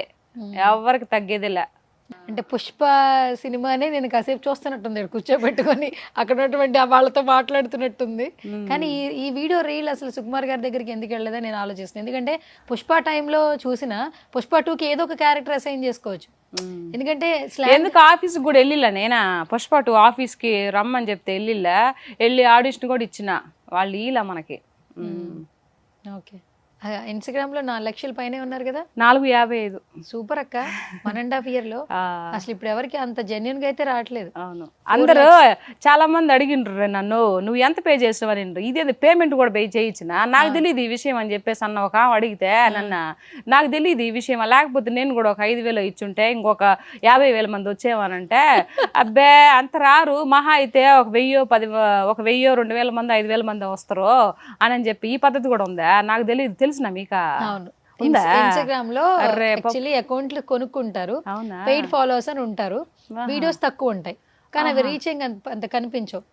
ఎవరికి తగ్గేదిలే. అంటే పుష్ప సినిమానే నేను కాసేపు చూస్తున్నట్టుంది, కూర్చోబెట్టుకొని అక్కడ ఉన్నటువంటి వాళ్ళతో మాట్లాడుతున్నట్టుంది. కానీ ఈ వీడియో రీల్ అసలు సుకుమార్ గారి దగ్గరికి ఎందుకు వెళ్ళలేదని నేను ఆలోచిస్తున్నాను. ఎందుకంటే పుష్ప టైంలో చూసిన పుష్ప 2కి ఏదో ఒక క్యారెక్టర్ అసైన్ చేసుకోవచ్చు. ఎందుకంటే ఎందుకు ఆఫీస్కి కూడా వెళ్ళిలా, నేనా పుష్ప 2 ఆఫీస్కి రమ్మని చెప్తే వెళ్ళి ఆడిషన్ కూడా ఇచ్చిన వాళ్ళు ఇలా మనకి. ఓకే, ఇన్స్టాగ్రామ్ లో 4 లక్షల పైనే ఉన్నారు కదా. 455. సూపర్ అక్క. 1.5 year లో అసలు ఇప్పుడు ఎవరికి అంత జెన్యున్ గా అయితే రావట్లేదు. అవును, అందరూ చాలా మంది అడిగిండ్రు నన్ను, నువ్వు ఎంత పే చేస్తావని. ఇదేది పేమెంట్ కూడా పే చేయించిన, నాకు తెలియదు ఈ విషయం అని చెప్పేసి అన్న ఒక అడిగితే నాకు తెలియదు ఈ విషయం, లేకపోతే నేను కూడా ఒక 5,000 ఇచ్చుంటే ఇంకొక 50,000 మంది వచ్చేవానంటే అబ్బే అంత రారు, మహా అయితే ఒక 1,000 2,000 మంది 5,000 మంది వస్తారు అని చెప్పి ఈ పద్ధతి కూడా ఉందా? నాకు తెలియదు. తెలిసిన మీకా? అవును, ఇన్స్టాగ్రామ్ లో యాక్చువల్లీ అకౌంట్లు కొనుక్కుంటారు, పెయిడ్ ఫాలోవర్స్ అని ఉంటారు, వీడియోస్ తక్కువ ఉంటాయి కానీ అవి రీచింగ్ అంత కనిపించవు.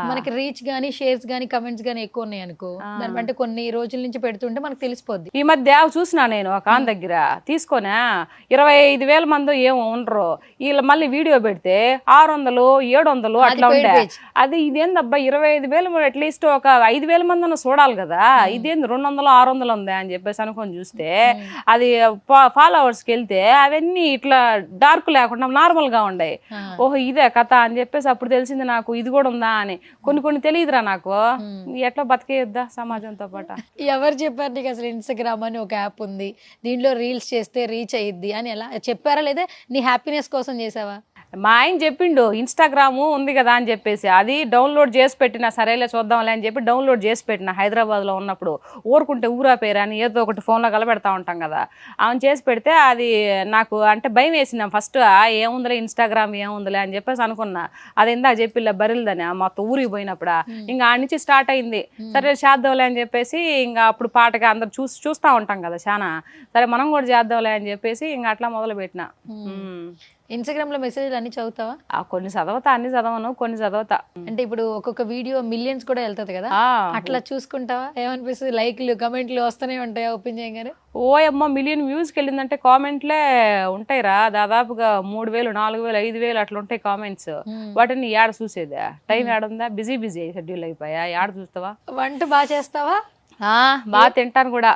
మనకి రీచ్ గానీ షేర్స్ గానీ కమెంట్స్ గానీ ఎక్కువ ఉన్నాయి అనుకో, దాని అంటే కొన్ని రోజుల నుంచి పెడుతుంటే మనకు తెలిసిపోద్ది. ఈ మధ్య చూసినా నేను ఒక ఆన్ దగ్గర తీసుకొని 25,000 మంది ఏమో ఉండరు, వీళ్ళు మళ్ళీ వీడియో పెడితే 600 700 అట్లా ఉండే. అది ఇదేందబ్బా 25,000 అట్లీస్ట్ ఒక 5,000 మంది చూడాలి కదా, ఇదేంది 200 600 ఉంది అని చెప్పేసి అనుకొని చూస్తే అది ఫాలోవర్స్కి వెళ్తే అవన్నీ ఇట్లా డార్క్ లేకుండా నార్మల్ గా ఉండే. ఓహో ఇదే కథ అని చెప్పేసి అప్పుడు తెలిసింది నాకు, ఇది కూడా ఉందా అని. కొన్ని తెలియదురా నాకు, ఎట్లా బతికేయొద్దా సమాజంతో పాటు. ఎవరు చెప్పారు నీకు అసలు ఇన్స్టాగ్రామ్ అని ఒక యాప్ ఉంది, దీంట్లో రీల్స్ చేస్తే రీచ్ అయ్యిద్ది అని ఎలా చెప్పారా, లేదా నీ హ్యాపీనెస్ కోసం చేసావా? మా ఆయన చెప్పిండు ఇన్స్టాగ్రాము ఉంది కదా అని చెప్పేసి, అది డౌన్లోడ్ చేసి పెట్టిన, సరేలే చూద్దాంలే అని చెప్పి డౌన్లోడ్ చేసి పెట్టిన. హైదరాబాద్లో ఉన్నప్పుడు ఊరుకుంటే ఊరా పేరు అని ఏదో ఒకటి ఫోన్లో కలబెడతా ఉంటాం కదా, ఆమె చేసి పెడితే అది నాకు అంటే భయం వేసింది ఫస్ట్. ఏముందిలే ఇన్స్టాగ్రామ్ ఏముందిలే అని చెప్పేసి అనుకున్నా. అది ఇందాక చెప్పిలే బరిల్దని మొత్తం ఊరికి పోయినప్పుడు ఇంకా ఆడ నుంచి స్టార్ట్ అయింది. సరే చేద్దాంలే అని చెప్పేసి ఇంకా అప్పుడు పాటగా అందరు చూస్తూ ఉంటాం కదా చాలా, సరే మనం కూడా చేద్దాంలే అని చెప్పేసి ఇంకా అట్లా మొదలు పెట్టిన. ఇన్స్టాగ్రామ్ లో మెసేజ్లు అన్ని చదువుతావా? కొన్ని చదవతా, అన్ని చదవను, కొన్ని చదవతా. అంటే ఇప్పుడు ఒక్కొక్క వీడియో మిలియన్స్ కూడా వెళ్తుంది కదా, అట్లా చూసుకుంటావా? ఏమనిపిస్తుంది? లైక్లు కమెంట్లు వస్తూనే ఉంటాయా ఓపెన్ చేయగానే? ఓయమ్మ మిలియన్ వ్యూస్కి వెళ్ళిందంటే కామెంట్లే ఉంటాయిరా, దాదాపుగా 3,000 4,000 5,000 అట్లా ఉంటాయి కామెంట్స్. వాటిని ఏడ చూసేదా, టైం ఏడుందా, బిజీ షెడ్యూల్ అయిపోయా, ఏడ చూస్తావా? వంట బాగా చేస్తావా? బాగా తింటాను కూడా.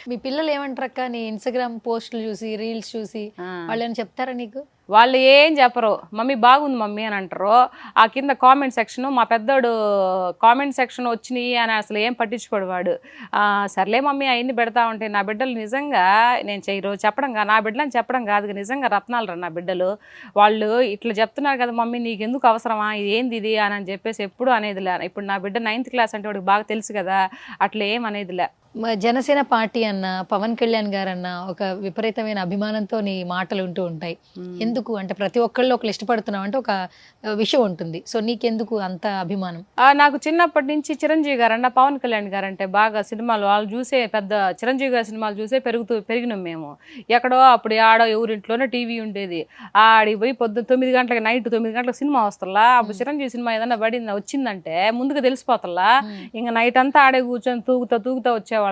మీ పిల్లలు ఏమంటారు అక్క నీ ఇన్స్టాగ్రామ్ పోస్టులు చూసి, రీల్స్ చూసి? వాళ్ళు ఏమైనా చెప్తారా నీకు? వాళ్ళు ఏం చెప్పరు, మమ్మీ బాగుంది మమ్మీ అని అంటారు. ఆ కింద కామెంట్ సెక్షన్, మా పెద్దోడు కామెంట్ సెక్షన్ వచ్చినాయి అని అసలు ఏం పట్టించుకోడు వాడు. సర్లే మమ్మీ అవన్నీ పెడతా ఉంటాయి. నా బిడ్డలు నిజంగా నేను ఈరోజు చెప్పడం కాదు, నా బిడ్డలని చెప్పడం కాదు, నిజంగా రత్నాలు రా నా బిడ్డలు. వాళ్ళు ఇట్లా చెప్తున్నారు కదా మమ్మీ నీకు ఎందుకు అవసరమా, ఇది ఏంది ఇది అని చెప్పేసి ఎప్పుడు అనేదిలే. ఇప్పుడు నా బిడ్డ 9th క్లాస్ అంటే వాడికి బాగా తెలుసు కదా, అట్లా ఏం అనేదిలే. జనసేన పార్టీ అన్న, పవన్ కళ్యాణ్ గారు అన్న ఒక విపరీతమైన అభిమానంతో నీ మాటలు ఉంటూ ఉంటాయి. ఎందుకు అంటే ప్రతి ఒక్కళ్ళు ఒకళ్ళు ఇష్టపడుతున్నావు అంటే ఒక విషయం ఉంటుంది. సో నీకెందుకు అంత అభిమానం? నాకు చిన్నప్పటి నుంచి చిరంజీవి గారు అన్న, పవన్ కళ్యాణ్ గారు అంటే బాగా సినిమాలు వాళ్ళు చూసే, పెద్ద చిరంజీవి గారి సినిమాలు చూసే పెరిగినాం మేము. ఎక్కడో అప్పుడు ఆడో ఎవరింట్లోనే టీవీ ఉండేది, ఆడికి పోయి పొద్దున్న 9 గంటలకి, నైట్ 9 గంటలకు సినిమా వస్తల్లా. అప్పుడు చిరంజీవి సినిమా ఏదన్నా వచ్చిందంటే ముందుకు తెలిసిపోతల్లా. ఇంకా నైట్ అంతా ఆడే కూర్చొని తూగుతా వచ్చేవాళ్ళం.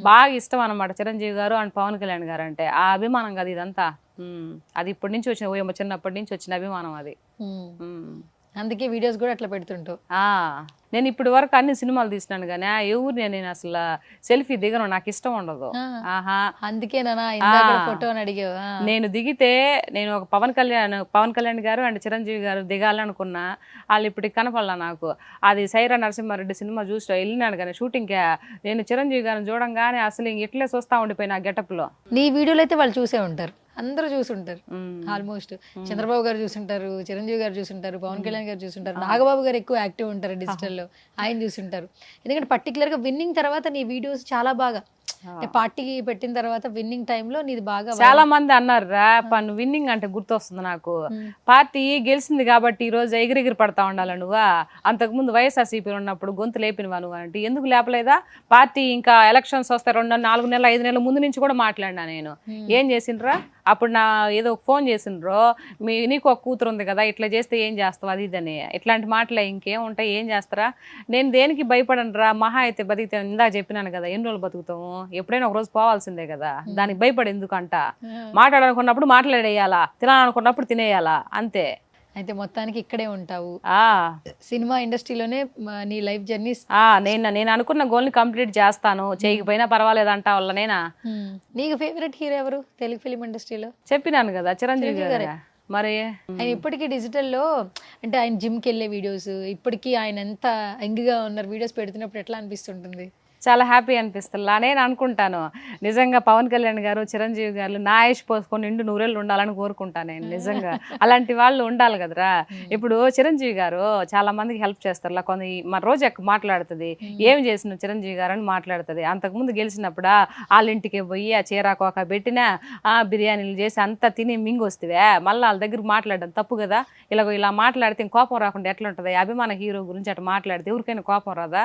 బాగా ఇష్టం అనమాట చిరంజీవి గారు అండ్ పవన్ కళ్యాణ్ గారు అంటే. ఆ అభిమానం కదా ఇదంతా, అది ఇప్పటి నుంచి వచ్చిన, చిన్నప్పటి నుంచి వచ్చిన అభిమానం అది. అందుకే వీడియోస్ కూడా అట్లా పెడుతుంటావు. నేను ఇప్పటి వరకు అన్ని సినిమాలు తీసినాను కానీ ఎవరు నేను అసలు సెల్ఫీ దిగను, నాకు ఇష్టం ఉండదు. అందుకేనా ఫోటో అని అడిగావు? నేను దిగితే నేను ఒక పవన్ కళ్యాణ్ గారు అండ్ చిరంజీవి గారు దిగాలనుకున్నా, వాళ్ళు ఇప్పటికి కనపడలా నాకు. అది సైరా నరసింహారెడ్డి సినిమా చూసి వెళ్ళినాను కానీ షూటింగ్కే, నేను చిరంజీవి గారిని చూడంగానే అసలు ఇట్లే చూస్తా ఉండిపోయిన ఆ గెటప్ లో. నీ వీడియోలో అయితే వాళ్ళు చూసే ఉంటారు, అందరూ చూసుంటారు ఆల్మోస్ట్. చంద్రబాబు గారు చూసుంటారు, చిరంజీవి గారు చూసుంటారు, పవన్ కళ్యాణ్ గారు చూసుంటారు, నాగబాబు గారు ఎక్కువ యాక్టివ్ ఉంటారు డిజిటల్లో, ఆయన చూసుంటారు. ఎందుకంటే పర్టికులర్ గా విన్నింగ్ తర్వాత నీ వీడియోస్ చాలా బాగా, పార్టీకి పెట్టిన తర్వాత విన్నింగ్ టైంలో నీది బాగా. చాలా మంది అన్నారు రా పన్ను విన్నింగ్ అంటే గుర్తొస్తుంది నాకు, పార్టీ గెలిచింది కాబట్టి ఈ రోజు ఎగిరెగిరి పడతా ఉండాలి నువ్వా, అంతకుముందు వైఎస్ఆర్సీపీ ఉన్నప్పుడు గొంతు లేపినవా నువ్వు అంటే. ఎందుకు లేపలేదా? పార్టీ ఇంకా ఎలక్షన్స్ వస్తాయి 2 4 నెలలు 5 నెలల ముందు నుంచి కూడా మాట్లాడినా నేను. ఏం చేసిండ్రా అప్పుడు? నా ఏదో ఫోన్ చేసిండ్రో, నీకు ఒక కూతురు ఉంది కదా, ఇట్లా చేస్తే ఏం చేస్తావు అది ఇదని, ఇట్లాంటి మాటలే ఇంకేం ఉంటాయి, ఏం చేస్తారా? నేను దేనికి భయపడను రా, మహా అయితే బతికితే ఇందాక చెప్పినాను కదా, ఎన్ని రోజులు బతుకుతాము, ఎప్పుడైనా ఒక రోజు పోవాల్సిందే కదా, దానికి భయపడి ఎందుకంట. మాట్లాడాలనుకున్నప్పుడు మాట్లాడేయాలా, తినాలనుకున్నప్పుడు తినేయాలా, అంతే. అయితే మొత్తానికి ఇక్కడే ఉంటావు, సినిమా ఇండస్ట్రీలోనే నీ లైఫ్ జర్నీ. నేను అనుకున్న గోల్ ని కంప్లీట్ చేస్తాను, చేయకపోయినా పర్వాలేదు అంటా వల్ల. నేనా నీకు ఫేవరెట్ హీరో ఎవరు తెలుగు ఫిలిం ఇండస్ట్రీలో? చెప్పినాను కదా చిరంజీవి గారు. మరి ఆయన ఇప్పటికీ డిజిటల్లో అంటే ఆయన జిమ్కి వెళ్ళే వీడియోస్, ఇప్పటికీ ఆయన ఎంత యంగ్గా ఉన్నారు వీడియోస్ పెడుతున్నప్పుడు ఎట్లా అనిపిస్తుంటుంది? చాలా హ్యాపీ అనిపిస్తుందిలా. నేను అనుకుంటాను నిజంగా పవన్ కళ్యాణ్ గారు, చిరంజీవి గారు నా ఆయుష్ పోసుకొని 200 ఉండాలని కోరుకుంటాను నేను. నిజంగా అలాంటి వాళ్ళు ఉండాలి కదరా. ఇప్పుడు చిరంజీవి గారు చాలా మందికి హెల్ప్ చేస్తారు. కొన్ని మన రోజు మాట్లాడుతుంది, ఏం చేసిన చిరంజీవి గారు అని మాట్లాడుతుంది. అంతకుముందు గెలిచినప్పుడు వాళ్ళ ఇంటికి పోయి ఆ చీరాకోక పెట్టినా బిర్యానీలు చేసి అంతా తిని మింగి వస్తే మళ్ళీ వాళ్ళ దగ్గర మాట్లాడడం తప్పు కదా. ఇలా మాట్లాడితే కోపం రాకుండా ఎట్లా ఉంటుంది? అభిమాన హీరో గురించి అట్లా మాట్లాడితే ఎవరికైనా కోపం రాదా?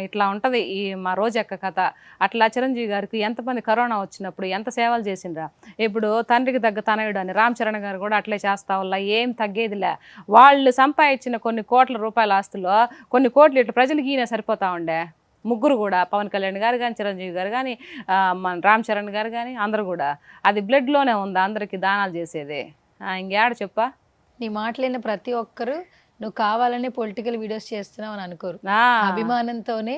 ఇట్లా ఉంటది ఈ మా రోజక్క కథ అట్లా చిరంజీవి గారికి ఎంతమంది కరోనా వచ్చినప్పుడు ఎంత సేవలు చేసిండ్రా. ఇప్పుడు తండ్రికి తగ్గ తనయుడు అని రామ్ చరణ్ గారు కూడా అట్లే చేస్తా వల్ల ఏం తగ్గేదిలే. వాళ్ళు సంపాదించిన కొన్ని కోట్ల రూపాయల ఆస్తులో కొన్ని కోట్లు ఇట్లా ప్రజలకి ఈయన సరిపోతా ఉండే. ముగ్గురు కూడా పవన్ కళ్యాణ్ గారు కానీ చిరంజీవి గారు కానీ మన రామ్ చరణ్ గారు కానీ అందరూ కూడా అది బ్లడ్లోనే ఉంది అందరికీ దానాలు చేసేది. ఇంకేడ చెప్పా. నీ మాటలైన ప్రతి ఒక్కరు నువ్వు కావాలని పొలిటికల్ వీడియోస్ చేస్తున్నావు అని అనుకోరు. ఆ, అభిమానంతోనే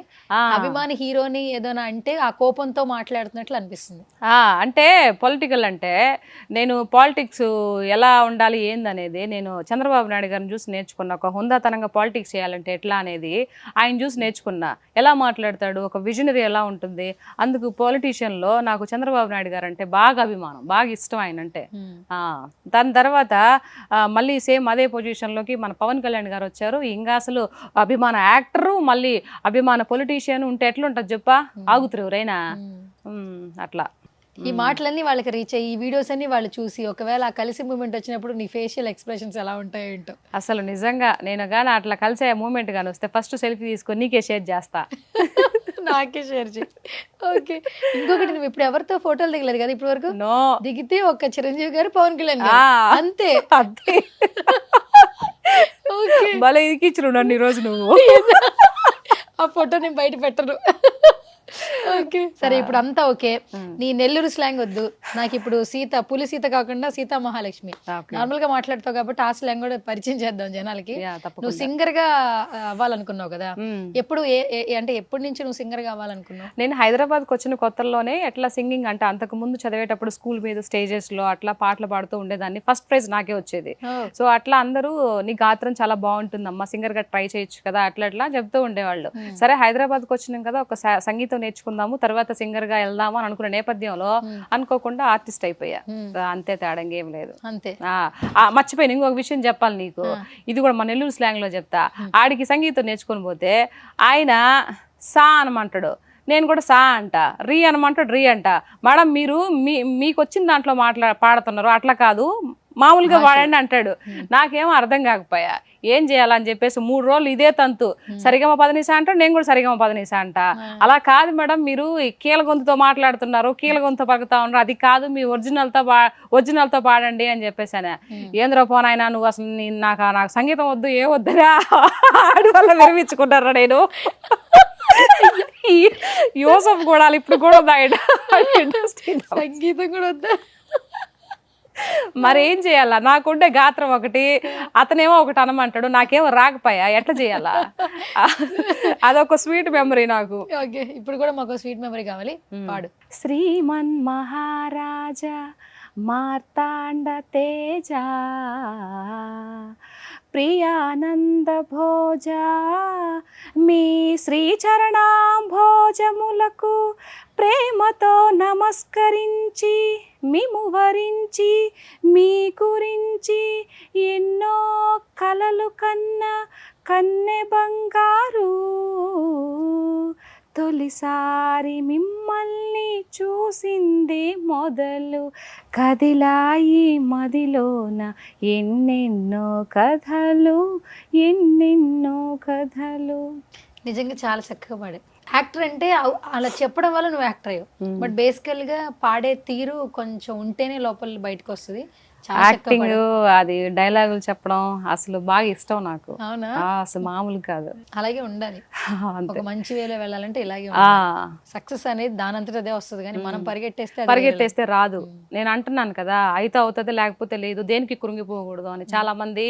అభిమాని హీరోని ఏదైనా అంటే ఆ కోపంతో మాట్లాడుతున్నట్లు అనిపిస్తుంది. అంటే పొలిటికల్ అంటే నేను పాలిటిక్స్ ఎలా ఉండాలి ఏందనేది నేను చంద్రబాబు నాయుడు గారిని చూసి నేర్చుకున్నా. ఒక హుందాతనంగా పాలిటిక్స్ చేయాలంటే ఎట్లా అనేది ఆయన చూసి నేర్చుకున్నా. ఎలా మాట్లాడతాడు, ఒక విజనరీ ఎలా ఉంటుంది. అందుకు పొలిటీషియన్లో నాకు చంద్రబాబు నాయుడు గారు అంటే బాగా అభిమానం, బాగా ఇష్టం ఆయన అంటే. దాని తర్వాత మళ్ళీ సేమ్ అదే పొజిషన్లోకి మన పవన్ కళ్యాణ్ గారు వచ్చారు. ఇంకా అసలు అభిమాన యాక్టరు మళ్ళీ అభిమాన పొలిటీషియన్ ఉంటే ఎట్లుంటుంది చెప్పా, ఆగుతురు ఎవరైనా. అట్లా ఈ మాటలన్నీ వాళ్ళకి రీచ్ అయ్యి ఈ వీడియోస్ అన్ని వాళ్ళు చూసి ఒకవేళ ఆ కలిసి మూమెంట్ వచ్చినప్పుడు నీ ఫేషియల్ ఎక్స్ప్రెషన్స్ ఎలా ఉంటాయో ఏంటో. అసలు నిజంగా నేను కానీ అట్లా కలిసే మూమెంట్ కానీ వస్తే ఫస్ట్ సెల్ఫీ తీసుకొని నీకే షేర్ చేస్తా. నాకే షేర్ చేయి. ఓకే, ఇంకొకటి నువ్వు ఇప్పుడు ఎవరితో ఫోటోలు దిగలేదు కదా ఇప్పటి వరకు? నో, దిగితే ఒక చిరంజీవి గారు పవన్ కళ్యాణ్ గారు అంతే. అంతే. ఓకే, భలే ఇరికిచ్చురు నన్ను ఈరోజు నువ్వు. ఆ ఫోటో నేను బయట పెట్టను. ఓకే సరే, ఇప్పుడు అంతా ఓకే. నీ నెల్లూరు స్లాంగ్ వద్దు నాకు. ఇప్పుడు పులి సీత కాకుండా సీతా మహాలక్ష్మి నార్మల్ గా మాట్లాడతావు కాబట్టి ఆ స్లాంగ్ కూడా పరిచయం చేద్దాం జనాలకి. నువ్వు సింగర్ గా అవ్వాలనుకున్నావు కదా, ఎప్పుడు అంటే ఎప్పటి నుంచి నువ్వు సింగర్ గా అవ్వాలనుకున్నావు? నేను హైదరాబాద్కి వచ్చిన కొత్తలోనే ఎట్లా సింగింగ్ అంటే అంతకు ముందు చదివేటప్పుడు స్కూల్ మీద స్టేజెస్ లో అట్లా పాటలు పాడుతూ ఉండేదాన్ని. ఫస్ట్ ప్రైజ్ నాకే వచ్చేది. సో అట్లా అందరూ నీ గాత్రం చాలా బాగుంటుందమ్మా, సింగర్ గా ట్రై చేయొచ్చు కదా అట్లా అట్లా చెప్తూ ఉండేవాళ్ళు. సరే హైదరాబాద్కి వచ్చినాం కదా, ఒక సంగీతం నేర్చుకుందాము, తర్వాత సింగర్ గా వెళ్దాము అని అనుకున్న నేపథ్యంలో అనుకోకుండా ఆర్టిస్ట్ అయిపోయా. అంతే, తేడా ఏం లేదు. అంతే. మర్చిపోయిన ఇంకొక విషయం చెప్పాలి నీకు, ఇది కూడా మన నెల్లూరు స్లాంగ్ లో చెప్తా. ఆడికి సంగీతం నేర్చుకొని పోతే ఆయన సా అనమంటాడు, నేను కూడా సా అంట. రీ అనమంటాడు, రీ అంట. మేడం మీరు మీకు వచ్చిన దాంట్లో పాడుతున్నారు, అట్లా కాదు మామూలుగా వాడండి అంటాడు. నాకేమో అర్థం కాకపోయా, ఏం చేయాలని చెప్పేసి 3 రోజులు ఇదే తంతు. సరిగమ పదనిసా అంటాడు, నేను కూడా సరిగమ పదనిసా అంట. అలా కాదు మేడం మీరు కీల గొంతుతో మాట్లాడుతున్నారు, కీల గొంతు పలుకుతా ఉన్నారు, అది కాదు మీ ఒరిజినల్తో పాడండి అని చెప్పేసాను. ఏంద్రో పోనాయన నువ్వు అసలు నాకు సంగీతం వద్దు ఏ వద్దరా ఆడి వల్ల విరమించుకుంటారా. నేను యూసఫ్ కూడా ఇప్పుడు కూడా సంగీతం కూడా వద్దా? మరేం చేయాలా, నాకుండే గాత్రం ఒకటి, అతనేమో ఒకటి అనమంటాడు, నాకేమో రాకపోయా, ఎట్లా చేయాలా? అదొక స్వీట్ మెమరీ నాకు. ఓకే, ఇప్పుడు కూడా మాకు స్వీట్ మెమరీ కావాలి, పాడు. శ్రీమన్ మహారాజా మార్తాండ తేజ ప్రియానంద భోజ మీ శ్రీచరణాంభోజములకు ప్రేమతో నమస్కరించి మిము వరించి మీ గురించి ఎన్నో కలలు కన్నె బంగారు తొలిసారి మిమ్మల్ని చూసింది మొదలు కదిలాయి మదిలోన ఎన్నెన్నో కథలు. నిజంగా చాలా చక్కగా పాడే. యాక్టర్ అంటే అలా చెప్పడం వల్ల నువ్వు యాక్టర్ అయ్యావు, బట్ బేసికల్ గా పాడే తీరు కొంచెం ఉంటేనే లోపల బయటకు వస్తుంది. యాక్టింగ్ అది డైలాగులు చెప్పడం అసలు బాగా ఇష్టం నాకు. అవునా? అసలు మామూలు కాదు. అలాగే ఉండాలి. ఒక మంచి వేలో వెళ్ళాలంటే ఇలాగే సక్సెస్ అనేది దానంతట అదే వస్తుంది, కానీ మనం పరిగెట్టేస్తే రాదు. నేను అంటున్నాను కదా, అయితే అవుతుంది లేకపోతే లేదు, దేనికి కృంగిపోకూడదు అని. చాలా మంది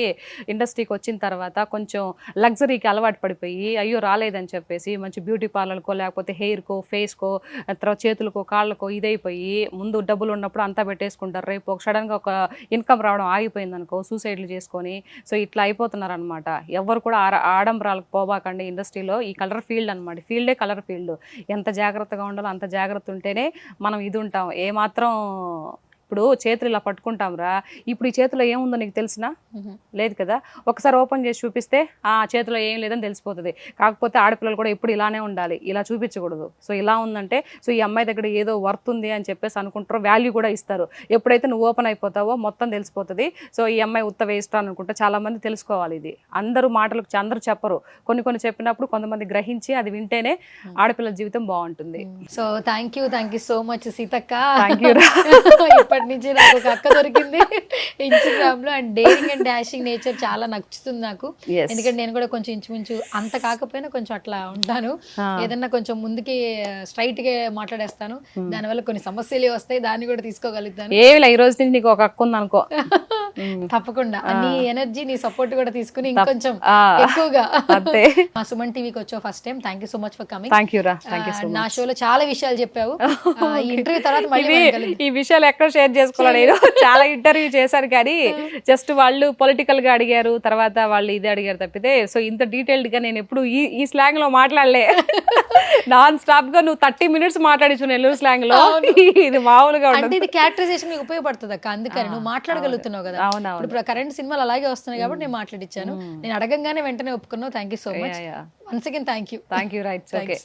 ఇండస్ట్రీకి వచ్చిన తర్వాత కొంచెం లగ్జరీకి అలవాటు పడిపోయి అయ్యో రాలేదని చెప్పేసి మంచి బ్యూటీ పార్లర్కో లేకపోతే హెయిర్కో ఫేస్కో తర్వాత చేతులకో కాళ్ళకో ఇదైపోయి ముందు డబ్బులు ఉన్నప్పుడు అంతా పెట్టేసుకుంటారు. రేపు ఒక సడన్గా ఒక ఇన్కమ్ రావడం ఆగిపోయింది అనుకో సూసైడ్లు చేసుకొని సో ఇట్లా అయిపోతున్నారు అనమాట. ఎవరు కూడా ఆడంబరాలకు పోబాకండి. ఇండస్ట్రీలో ఈ కలర్ ఫీల్డ్ అనమాట, ఫీల్డే కలర్ ఫీల్డ్. ఎంత జాగ్రత్తగా ఉండాలో అంత జాగ్రత్త ఉంటేనే మనం ఇది ఉంటాం. ఏమాత్రం ఇప్పుడు చేతులు ఇలా పట్టుకుంటాం రా, ఇప్పుడు ఈ చేతిలో ఏముందో నీకు తెలిసినా లేదు కదా. ఒకసారి ఓపెన్ చేసి చూపిస్తే ఆ చేతిలో ఏం లేదని తెలిసిపోతుంది. కాకపోతే ఆడపిల్లలు కూడా ఎప్పుడు ఇలానే ఉండాలి, ఇలా చూపించకూడదు. సో ఇలా ఉందంటే సో ఈ అమ్మాయి దగ్గర ఏదో వర్త్ ఉంది అని చెప్పేసి అనుకుంటారు, వాల్యూ కూడా ఇస్తారు. ఎప్పుడైతే నువ్వు ఓపెన్ అయిపోతావో మొత్తం తెలిసిపోతుంది. సో ఈ అమ్మాయి ఉత్త వేస్ట్ అని అనుకుంటే చాలా మంది తెలుసుకోవాలి. ఇది అందరూ మాటలకు అందరూ చెప్పరు, కొన్ని చెప్పినప్పుడు కొంతమంది గ్రహించి అది వింటేనే ఆడపిల్లల జీవితం బాగుంటుంది. So thank you so much Seethakka. Thank you. ఇప్పటి నుంచి నాకు ఒక అక్క దొరికింది ఇన్స్టాగ్రామ్ లో. And daring and dashing nature చాలా నచ్చుతుంది నాకు. Yes. ఎందుకంటే నేను కూడా కొంచెం ఇంచుమించు అంత కాకపోయినా కొంచెం అట్లా ఉంటాను. ఏదన్నా కొంచెం ముందుకి స్ట్రైట్ గా మాట్లాడేస్తాను, దానివల్ల కొన్ని సమస్యలు వస్తాయి, దాన్ని కూడా తీసుకోగలుగుతాను. ఏమిలా ఈ రోజు నుంచి నీకు ఒక హక్కు ఉంది అనుకో. తప్పకుండా నీ ఎనర్జీ, నీ సపోర్ట్ కూడా తీసుకుని ఇంకొంచెం ఎక్కువగా. అంతే. మా సుమన్ టీవీకి వచ్చావు first time. Thank you so much for coming. Thank you రా, థ్యాంక్ యూ సో నా మచ్. షోలో చాలా విషయాలు చెప్పావు. ఈ ఇంటర్వ్యూ తర్వాత మళ్ళీ మనం కలుద్దాం. ఈ విషయాలు ఎక్కడ షేర్ చేసుకోవాలి, నేను చాలా ఇంటర్వ్యూ చేశాను కానీ జస్ట్ వాళ్ళు పొలిటికల్ గా అడిగారు, తర్వాత వాళ్ళు ఇది అడిగారు తప్పితే సో ఇంత డీటెయిల్డ్ గా నేను ఎప్పుడు ఈ స్లాంగ్ లో మాట్లాడలే. నాన్ స్టాప్ గా నువ్వు 30 minutes మాట్లాడించు నెల్లూరు స్లాంగ్ లో, ఇది మామూలుగా అంటే ఉండదు. ఇది క్యారెక్టరైజేషన్ మీకు ఉపయోగపడుతుంది అక్క, అందుకని నువ్వు మాట్లాడగలుగుతున్నావు కదా. అవునవును. ఇప్పుడు కరెంట్ సినిమాలు అలాగే వస్తున్నాయి కాబట్టి నేను మాట్లాడించాను. నేను అడగంగానే వెంటనే ఒప్పుకున్నావు. Thank you so much. Once again thank you. Thank you right. Okay.